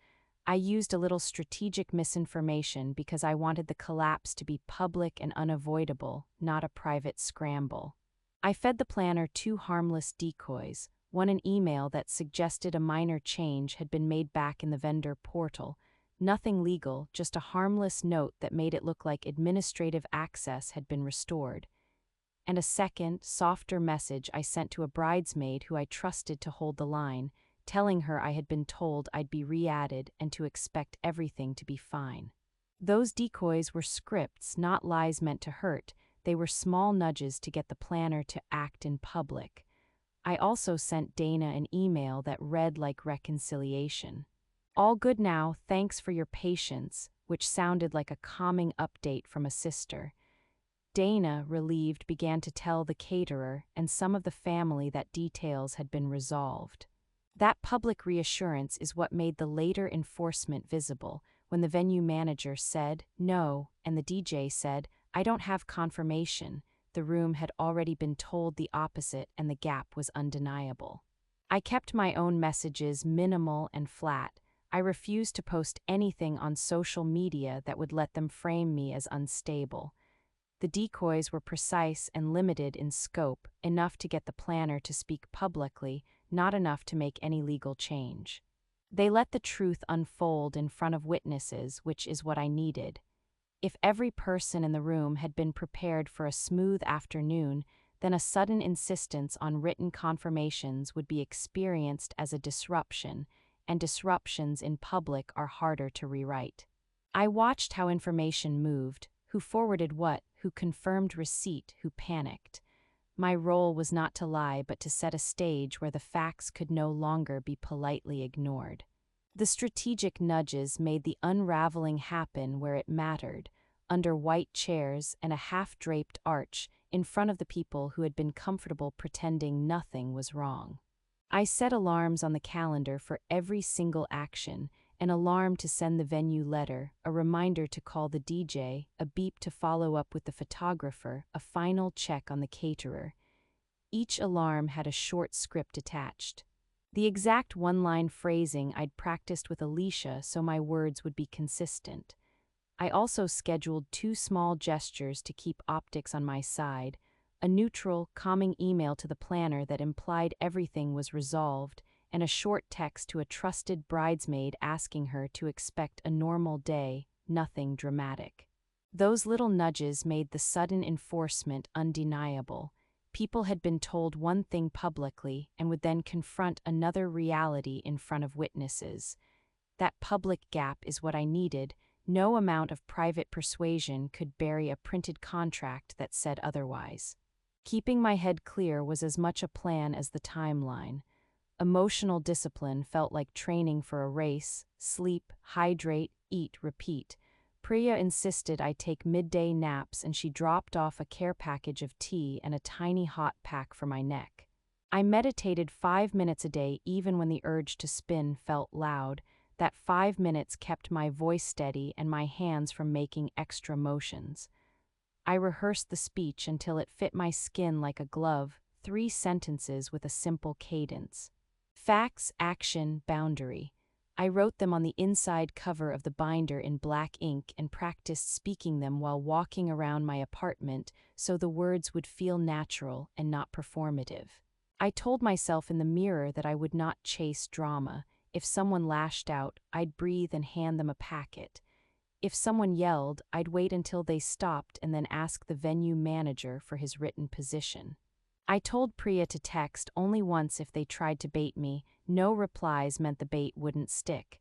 I used a little strategic misinformation because I wanted the collapse to be public and unavoidable, not a private scramble. I fed the planner 2 harmless decoys, one an email that suggested a minor change had been made back in the vendor portal. Nothing legal, just a harmless note that made it look like administrative access had been restored. And a second, softer message I sent to a bridesmaid who I trusted to hold the line, telling her I had been told I'd be re-added and to expect everything to be fine. Those decoys were scripts, not lies meant to hurt. They were small nudges to get the planner to act in public. I also sent Dana an email that read like reconciliation. "All good now, thanks for your patience," which sounded like a calming update from a sister. Dana, relieved, began to tell the caterer and some of the family that details had been resolved. That public reassurance is what made the later enforcement visible, when the venue manager said, "No," and the DJ said, "I don't have confirmation." The room had already been told the opposite, and the gap was undeniable. I kept my own messages minimal and flat. I refused to post anything on social media that would let them frame me as unstable. The decoys were precise and limited in scope, enough to get the planner to speak publicly, not enough to make any legal change. They let the truth unfold in front of witnesses, which is what I needed. If every person in the room had been prepared for a smooth afternoon, then a sudden insistence on written confirmations would be experienced as a disruption, and disruptions in public are harder to rewrite. I watched how information moved, who forwarded what, who confirmed receipt, who panicked. My role was not to lie but to set a stage where the facts could no longer be politely ignored. The strategic nudges made the unraveling happen where it mattered, under white chairs and a half-draped arch, in front of the people who had been comfortable pretending nothing was wrong. I set alarms on the calendar for every single action, an alarm to send the venue letter, a reminder to call the DJ, a beep to follow up with the photographer, a final check on the caterer. Each alarm had a short script attached. The exact one-line phrasing I'd practiced with Alicia so my words would be consistent. I also scheduled 2 small gestures to keep optics on my side, a neutral, calming email to the planner that implied everything was resolved, and a short text to a trusted bridesmaid asking her to expect a normal day, nothing dramatic. Those little nudges made the sudden enforcement undeniable. People had been told one thing publicly and would then confront another reality in front of witnesses. That public gap is what I needed. No amount of private persuasion could bury a printed contract that said otherwise. Keeping my head clear was as much a plan as the timeline. Emotional discipline felt like training for a race: sleep, hydrate, eat, repeat. Priya insisted I take midday naps, and she dropped off a care package of tea and a tiny hot pack for my neck. I meditated 5 minutes a day even when the urge to spin felt loud. That 5 minutes kept my voice steady and my hands from making extra motions. I rehearsed the speech until it fit my skin like a glove, 3 sentences with a simple cadence. Facts, action, boundary. I wrote them on the inside cover of the binder in black ink and practiced speaking them while walking around my apartment so the words would feel natural and not performative. I told myself in the mirror that I would not chase drama. If someone lashed out, I'd breathe and hand them a packet. If someone yelled, I'd wait until they stopped and then ask the venue manager for his written position. I told Priya to text only once if they tried to bait me. No replies meant the bait wouldn't stick.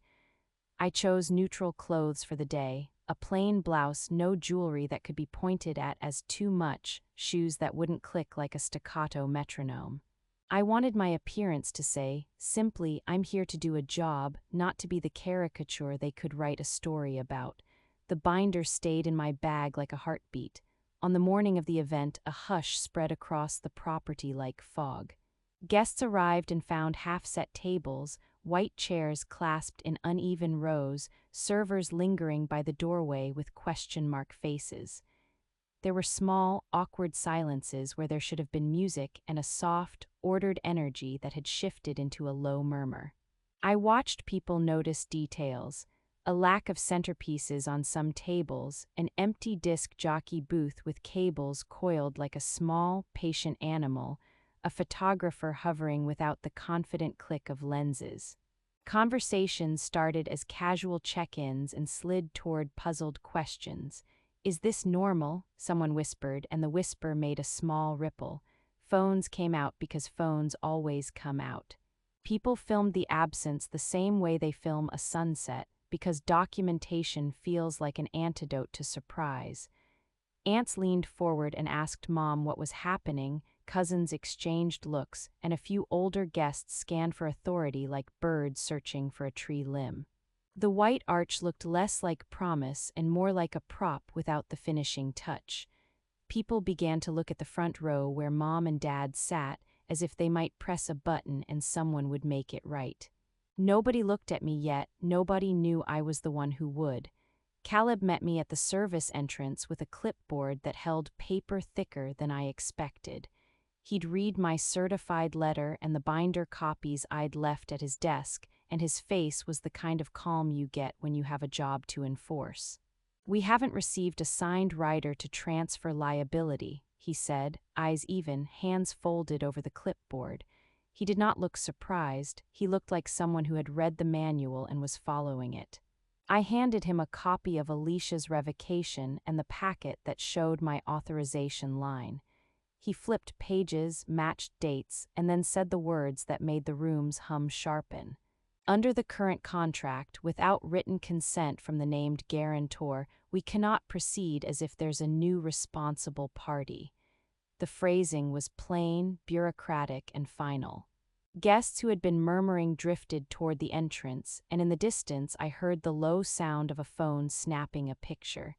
I chose neutral clothes for the day, a plain blouse, no jewelry that could be pointed at as too much, shoes that wouldn't click like a staccato metronome. I wanted my appearance to say, simply, I'm here to do a job, not to be the caricature they could write a story about. The binder stayed in my bag like a heartbeat. On the morning of the event, a hush spread across the property like fog. Guests arrived and found half-set tables, white chairs clasped in uneven rows, servers lingering by the doorway with question-mark faces. There were small, awkward silences where there should have been music and a soft, ordered energy that had shifted into a low murmur. I watched people notice details: a lack of centerpieces on some tables, an empty disc jockey booth with cables coiled like a small, patient animal, a photographer hovering without the confident click of lenses. Conversations started as casual check-ins and slid toward puzzled questions. "Is this normal?" someone whispered, and the whisper made a small ripple. Phones came out because phones always come out. People filmed the absence the same way they film a sunset, because documentation feels like an antidote to surprise. Aunts leaned forward and asked Mom what was happening, cousins exchanged looks, and a few older guests scanned for authority like birds searching for a tree limb. The white arch looked less like promise and more like a prop without the finishing touch. People began to look at the front row where Mom and Dad sat, as if they might press a button and someone would make it right. Nobody looked at me yet, nobody knew I was the one who would. Caleb met me at the service entrance with a clipboard that held paper thicker than I expected. He'd read my certified letter and the binder copies I'd left at his desk, and his face was the kind of calm you get when you have a job to enforce. "We haven't received a signed rider to transfer liability," he said, eyes even, hands folded over the clipboard. He did not look surprised. He looked like someone who had read the manual and was following it. I handed him a copy of Alicia's revocation and the packet that showed my authorization line. He flipped pages, matched dates, and then said the words that made the room's hum sharpen. "Under the current contract, without written consent from the named guarantor, we cannot proceed as if there's a new responsible party." The phrasing was plain, bureaucratic, and final. Guests who had been murmuring drifted toward the entrance, and in the distance I heard the low sound of a phone snapping a picture.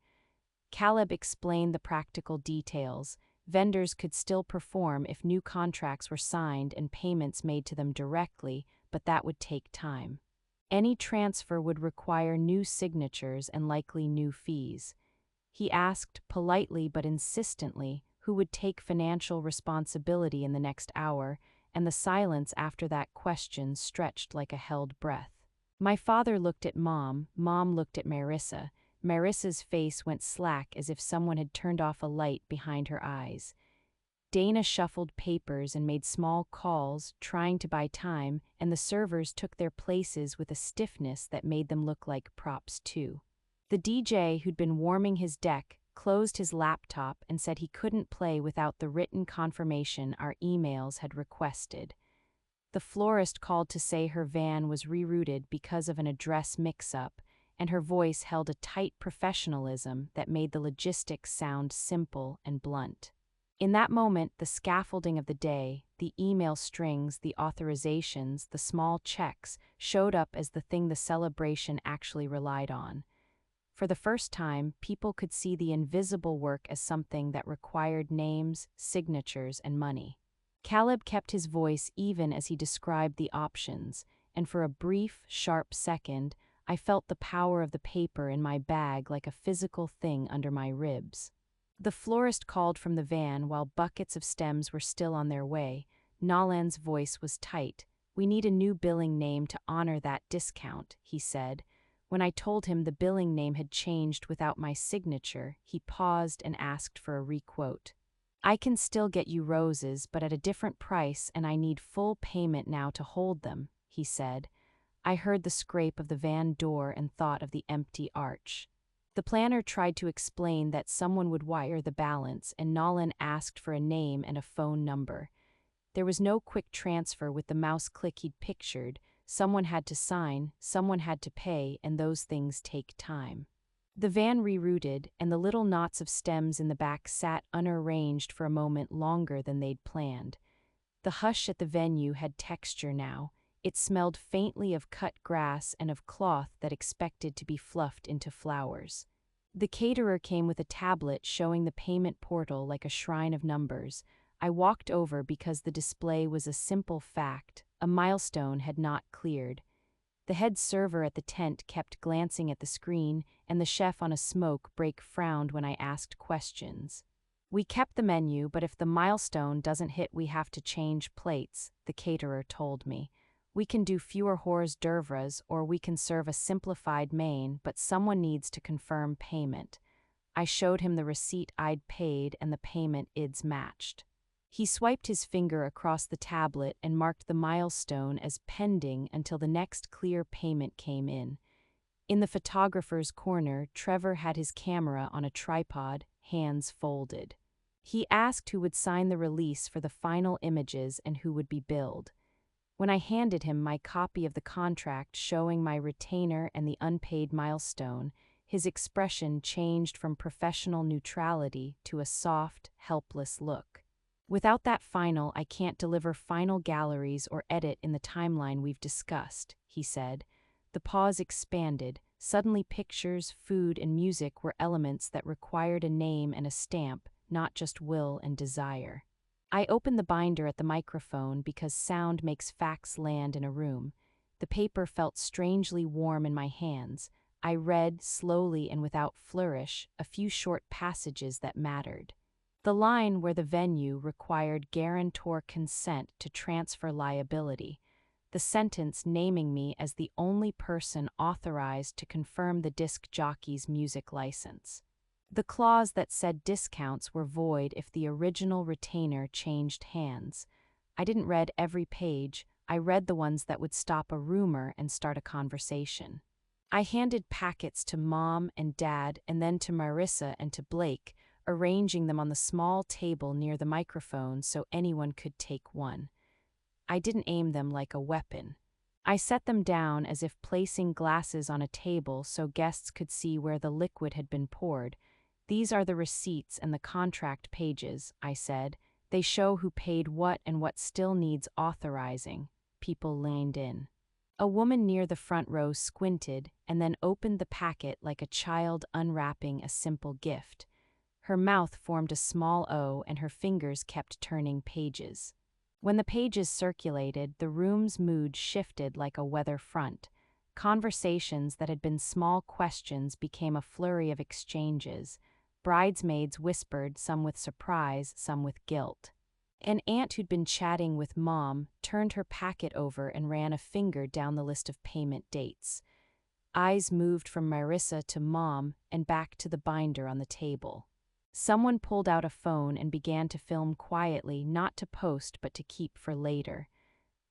Caleb explained the practical details. Vendors could still perform if new contracts were signed and payments made to them directly, but that would take time. Any transfer would require new signatures and likely new fees. He asked, politely but insistently, who would take financial responsibility in the next hour, and the silence after that question stretched like a held breath. My father looked at Mom looked at Marissa. Marissa's face went slack as if someone had turned off a light behind her eyes. Dana shuffled papers and made small calls, trying to buy time, and the servers took their places with a stiffness that made them look like props too. The DJ, who'd been warming his deck, closed his laptop and said he couldn't play without the written confirmation our emails had requested. The florist called to say her van was rerouted because of an address mix-up, and her voice held a tight professionalism that made the logistics sound simple and blunt. In that moment, the scaffolding of the day, the email strings, the authorizations, the small checks, showed up as the thing the celebration actually relied on. For the first time, people could see the invisible work as something that required names, signatures, and money. Caleb kept his voice even as he described the options, and for a brief, sharp second, I felt the power of the paper in my bag like a physical thing under my ribs. The florist called from the van while buckets of stems were still on their way. Nolan's voice was tight. "We need a new billing name to honor that discount," he said. When I told him the billing name had changed without my signature, he paused and asked for a requote. "I can still get you roses, but at a different price, and I need full payment now to hold them," he said. I heard the scrape of the van door and thought of the empty arch. The planner tried to explain that someone would wire the balance, and Nolan asked for a name and a phone number. There was no quick transfer with the mouse click he'd pictured. Someone had to sign, someone had to pay, and those things take time. The van rerouted, and the little knots of stems in the back sat unarranged for a moment longer than they'd planned. The hush at the venue had texture now. It smelled faintly of cut grass and of cloth that expected to be fluffed into flowers. The caterer came with a tablet showing the payment portal like a shrine of numbers. I walked over because the display was a simple fact. A milestone had not cleared. The head server at the tent kept glancing at the screen, and the chef on a smoke break frowned when I asked questions. "We kept the menu, but if the milestone doesn't hit, we have to change plates," the caterer told me. "We can do fewer hors d'oeuvres, or we can serve a simplified main, but someone needs to confirm payment." I showed him the receipt I'd paid and the payment IDs matched. He swiped his finger across the tablet and marked the milestone as pending until the next clear payment came in. In the photographer's corner, Trevor had his camera on a tripod, hands folded. He asked who would sign the release for the final images and who would be billed. When I handed him my copy of the contract showing my retainer and the unpaid milestone, his expression changed from professional neutrality to a soft, helpless look. "Without that final, I can't deliver final galleries or edit in the timeline we've discussed," he said. The pause expanded. Suddenly pictures, food, and music were elements that required a name and a stamp, not just will and desire. I opened the binder at the microphone because sound makes facts land in a room. The paper felt strangely warm in my hands. I read, slowly and without flourish, a few short passages that mattered. The line where the venue required guarantor consent to transfer liability. The sentence naming me as the only person authorized to confirm the disc jockey's music license. The clause that said discounts were void if the original retainer changed hands. I didn't read every page. I read the ones that would stop a rumor and start a conversation. I handed packets to Mom and Dad and then to Marissa and to Blake, arranging them on the small table near the microphone so anyone could take one. I didn't aim them like a weapon. I set them down as if placing glasses on a table so guests could see where the liquid had been poured. "These are the receipts and the contract pages," I said. "They show who paid what and what still needs authorizing." People leaned in. A woman near the front row squinted and then opened the packet like a child unwrapping a simple gift. Her mouth formed a small O and her fingers kept turning pages. When the pages circulated, the room's mood shifted like a weather front. Conversations that had been small questions became a flurry of exchanges. Bridesmaids whispered, some with surprise, some with guilt. An aunt who'd been chatting with Mom turned her packet over and ran a finger down the list of payment dates. Eyes moved from Marissa to Mom and back to the binder on the table. Someone pulled out a phone and began to film quietly, not to post but to keep for later.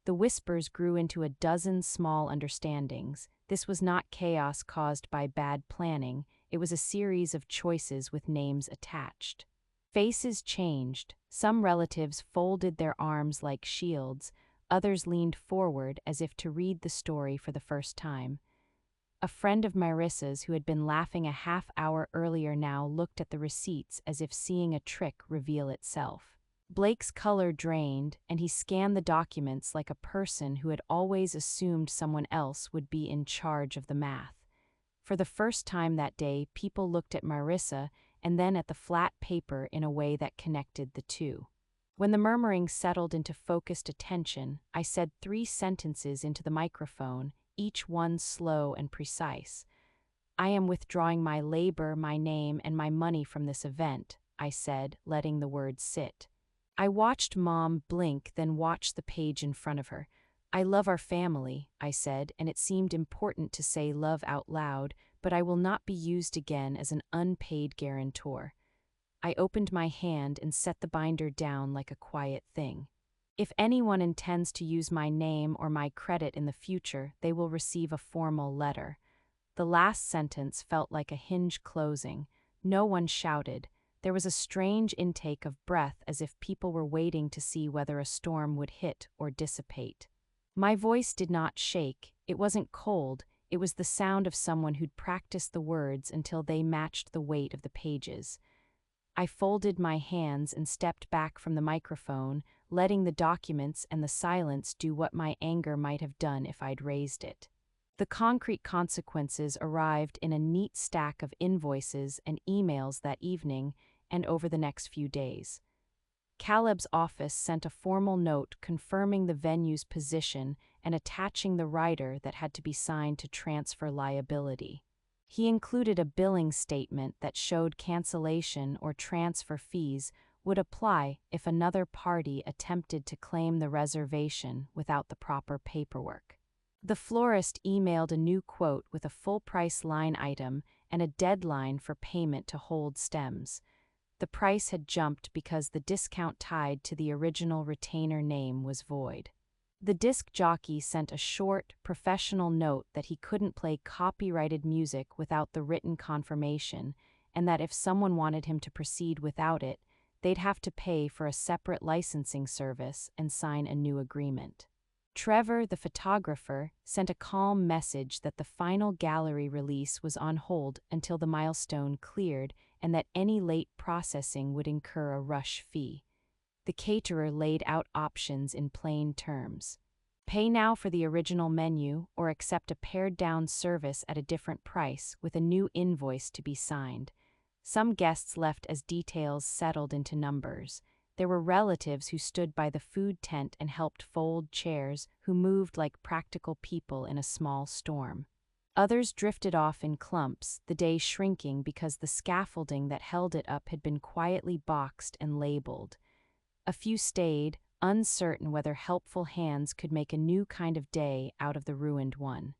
The whispers grew into a dozen small understandings. This was not chaos caused by bad planning. It was a series of choices with names attached. Faces changed. Some relatives folded their arms like shields. Others leaned forward as if to read the story for the first time. A friend of Marissa's who had been laughing a half hour earlier now looked at the receipts as if seeing a trick reveal itself. Blake's color drained, and he scanned the documents like a person who had always assumed someone else would be in charge of the math. For the first time that day, people looked at Marissa and then at the flat paper in a way that connected the two. When the murmuring settled into focused attention, I said 3 sentences into the microphone, each one slow and precise. "I am withdrawing my labor, my name, and my money from this event," I said, letting the words sit. I watched Mom blink, then watched the page in front of her. "I love our family," I said, and it seemed important to say love out loud, but I will not be used again as an unpaid guarantor. I opened my hand and set the binder down like a quiet thing. "If anyone intends to use my name or my credit in the future, they will receive a formal letter." The last sentence felt like a hinge closing. No one shouted. There was a strange intake of breath as if people were waiting to see whether a storm would hit or dissipate. My voice did not shake. It wasn't cold. It was the sound of someone who'd practiced the words until they matched the weight of the pages. I folded my hands and stepped back from the microphone, letting the documents and the silence do what my anger might have done if I'd raised it. The concrete consequences arrived in a neat stack of invoices and emails that evening and over the next few days. Caleb's office sent a formal note confirming the venue's position and attaching the rider that had to be signed to transfer liability. He included a billing statement that showed cancellation or transfer fees would apply if another party attempted to claim the reservation without the proper paperwork. The florist emailed a new quote with a full-price line item and a deadline for payment to hold stems. The price had jumped because the discount tied to the original retainer name was void. The disc jockey sent a short, professional note that he couldn't play copyrighted music without the written confirmation, and that if someone wanted him to proceed without it, they'd have to pay for a separate licensing service and sign a new agreement. Trevor, the photographer, sent a calm message that the final gallery release was on hold until the milestone cleared and that any late processing would incur a rush fee. The caterer laid out options in plain terms. Pay now for the original menu or accept a pared-down service at a different price with a new invoice to be signed. Some guests left as details settled into numbers. There were relatives who stood by the food tent and helped fold chairs, who moved like practical people in a small storm. Others drifted off in clumps, the day shrinking because the scaffolding that held it up had been quietly boxed and labeled. A few stayed, uncertain whether helpful hands could make a new kind of day out of the ruined one.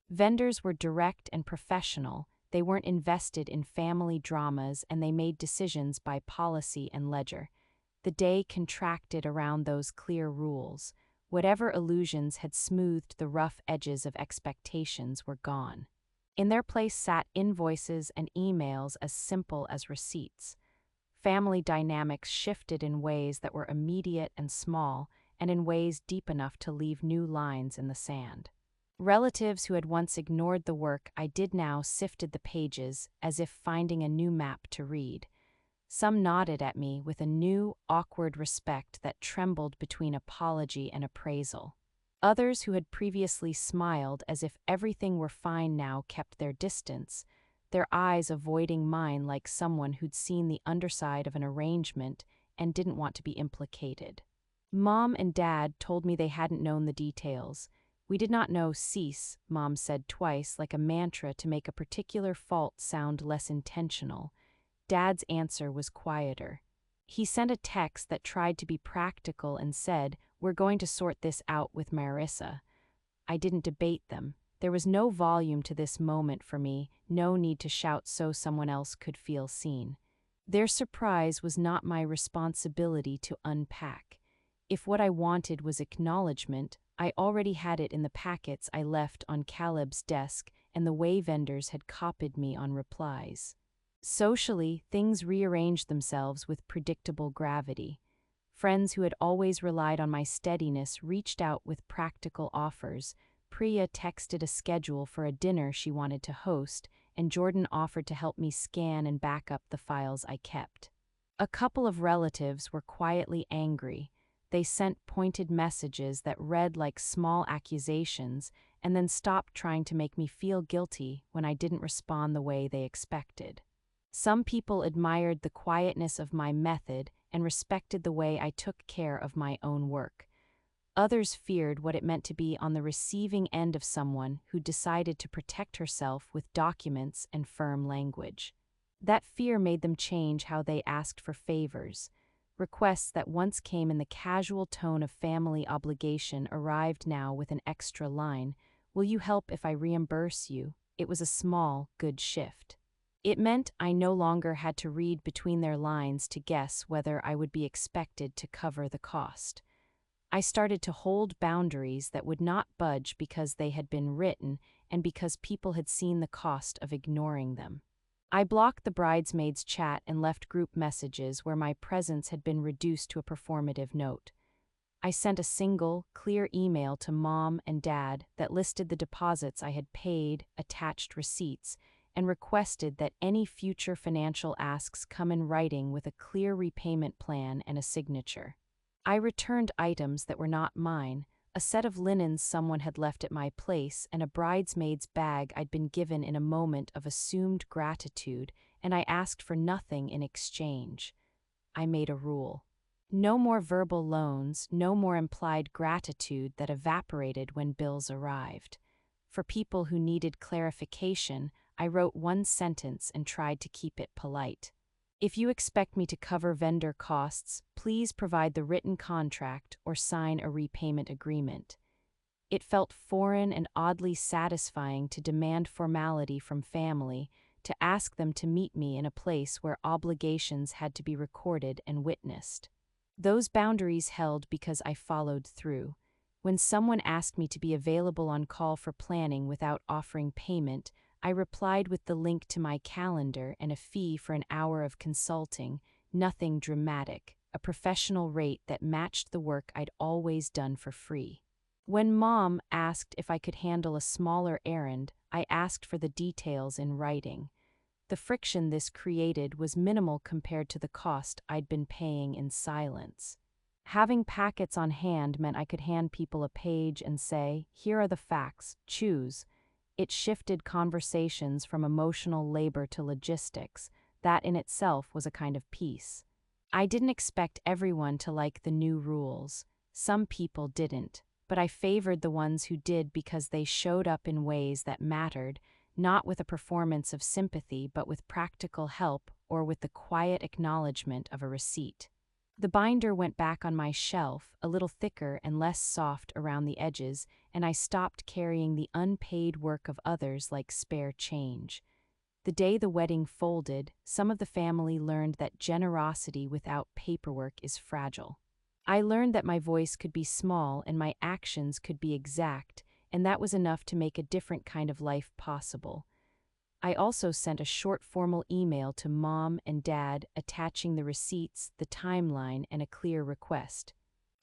Vendors were direct and professional. They weren't invested in family dramas, and they made decisions by policy and ledger. The day contracted around those clear rules. Whatever illusions had smoothed the rough edges of expectations were gone. In their place sat invoices and emails as simple as receipts. Family dynamics shifted in ways that were immediate and small, and in ways deep enough to leave new lines in the sand. Relatives who had once ignored the work I did now sifted the pages as if finding a new map to read. Some nodded at me with a new, awkward respect that trembled between apology and appraisal. Others who had previously smiled as if everything were fine now kept their distance, their eyes avoiding mine like someone who'd seen the underside of an arrangement and didn't want to be implicated. Mom and Dad told me they hadn't known the details. We did not know cease, Mom said twice like a mantra to make a particular fault sound less intentional. Dad's answer was quieter. He sent a text that tried to be practical and said, "We're going to sort this out with Marissa." I didn't debate them. There was no volume to this moment for me, no need to shout so someone else could feel seen. Their surprise was not my responsibility to unpack. If what I wanted was acknowledgement, I already had it in the packets I left on Caleb's desk and the way vendors had copied me on replies. Socially, things rearranged themselves with predictable gravity. Friends who had always relied on my steadiness reached out with practical offers. Priya texted a schedule for a dinner she wanted to host, and Jordan offered to help me scan and back up the files I kept. A couple of relatives were quietly angry. They sent pointed messages that read like small accusations and then stopped trying to make me feel guilty when I didn't respond the way they expected. Some people admired the quietness of my method and respected the way I took care of my own work. Others feared what it meant to be on the receiving end of someone who decided to protect herself with documents and firm language. That fear made them change how they asked for favors. Requests that once came in the casual tone of family obligation arrived now with an extra line, "Will you help if I reimburse you?" It was a small, good shift. It meant I no longer had to read between their lines to guess whether I would be expected to cover the cost. I started to hold boundaries that would not budge because they had been written and because people had seen the cost of ignoring them. I blocked the bridesmaids' chat and left group messages where my presence had been reduced to a performative note. I sent a single, clear email to Mom and Dad that listed the deposits I had paid, attached receipts, and requested that any future financial asks come in writing with a clear repayment plan and a signature. I returned items that were not mine, a set of linens someone had left at my place, and a bridesmaid's bag I'd been given in a moment of assumed gratitude, and I asked for nothing in exchange. I made a rule. No more verbal loans, no more implied gratitude that evaporated when bills arrived. For people who needed clarification, I wrote one sentence and tried to keep it polite. If you expect me to cover vendor costs, please provide the written contract or sign a repayment agreement. It felt foreign and oddly satisfying to demand formality from family, to ask them to meet me in a place where obligations had to be recorded and witnessed. Those boundaries held because I followed through. When someone asked me to be available on call for planning without offering payment, I replied with the link to my calendar and a fee for an hour of consulting, nothing dramatic, a professional rate that matched the work I'd always done for free. When Mom asked if I could handle a smaller errand, I asked for the details in writing. The friction this created was minimal compared to the cost I'd been paying in silence. Having packets on hand meant I could hand people a page and say, "Here are the facts, choose." It shifted conversations from emotional labor to logistics. That in itself was a kind of peace. I didn't expect everyone to like the new rules. Some people didn't, but I favored the ones who did because they showed up in ways that mattered, not with a performance of sympathy but with practical help or with the quiet acknowledgement of a receipt. The binder went back on my shelf, a little thicker and less soft around the edges, and I stopped carrying the unpaid work of others like spare change. The day the wedding folded, some of the family learned that generosity without paperwork is fragile. I learned that my voice could be small and my actions could be exact, and that was enough to make a different kind of life possible. I also sent a short formal email to Mom and Dad attaching the receipts, the timeline, and a clear request.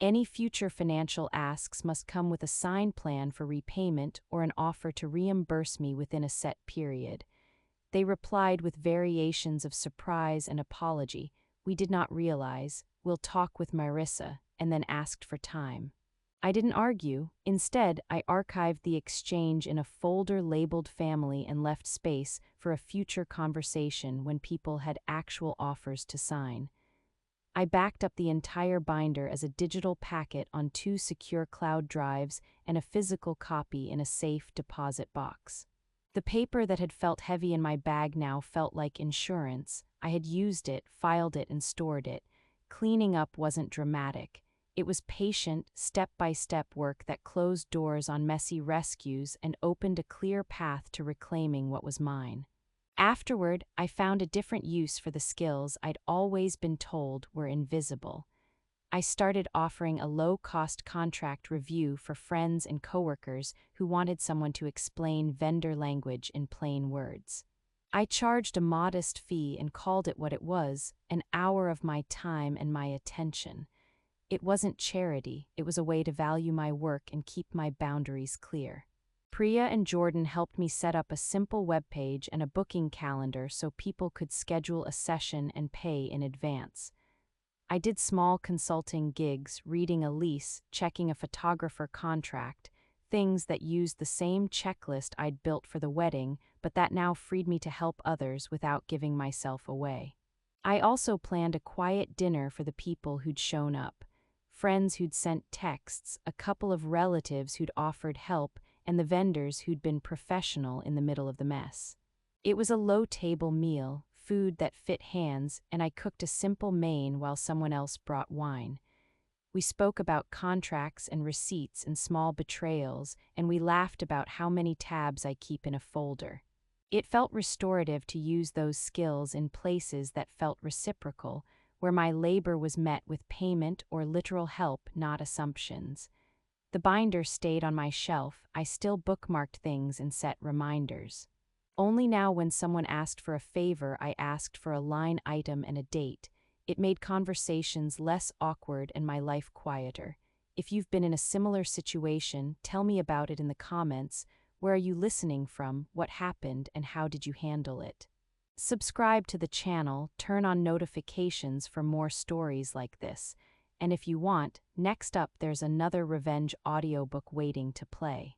Any future financial asks must come with a signed plan for repayment or an offer to reimburse me within a set period. They replied with variations of surprise and apology. "We did not realize. We'll talk with Marissa," and then asked for time. I didn't argue. Instead, I archived the exchange in a folder labeled family and left space for a future conversation when people had actual offers to sign. I backed up the entire binder as a digital packet on 2 secure cloud drives and a physical copy in a safe deposit box. The paper that had felt heavy in my bag now felt like insurance. I had used it, filed it, and stored it. Cleaning up wasn't dramatic. It was patient, step-by-step work that closed doors on messy rescues and opened a clear path to reclaiming what was mine. Afterward, I found a different use for the skills I'd always been told were invisible. I started offering a low-cost contract review for friends and coworkers who wanted someone to explain vendor language in plain words. I charged a modest fee and called it what it was, an hour of my time and my attention. It wasn't charity, it was a way to value my work and keep my boundaries clear. Priya and Jordan helped me set up a simple webpage and a booking calendar so people could schedule a session and pay in advance. I did small consulting gigs, reading a lease, checking a photographer contract, things that used the same checklist I'd built for the wedding, but that now freed me to help others without giving myself away. I also planned a quiet dinner for the people who'd shown up. Friends who'd sent texts, a couple of relatives who'd offered help, and the vendors who'd been professional in the middle of the mess. It was a low-table meal, food that fit hands, and I cooked a simple main while someone else brought wine. We spoke about contracts and receipts and small betrayals, and we laughed about how many tabs I keep in a folder. It felt restorative to use those skills in places that felt reciprocal, where my labor was met with payment or literal help, not assumptions. The binder stayed on my shelf. I still bookmarked things and set reminders. Only now when someone asked for a favor, I asked for a line item and a date. It made conversations less awkward and my life quieter. If you've been in a similar situation, tell me about it in the comments. Where are you listening from? What happened? And how did you handle it? Subscribe to the channel, turn on notifications for more stories like this. And if you want, next up there's another revenge audiobook waiting to play.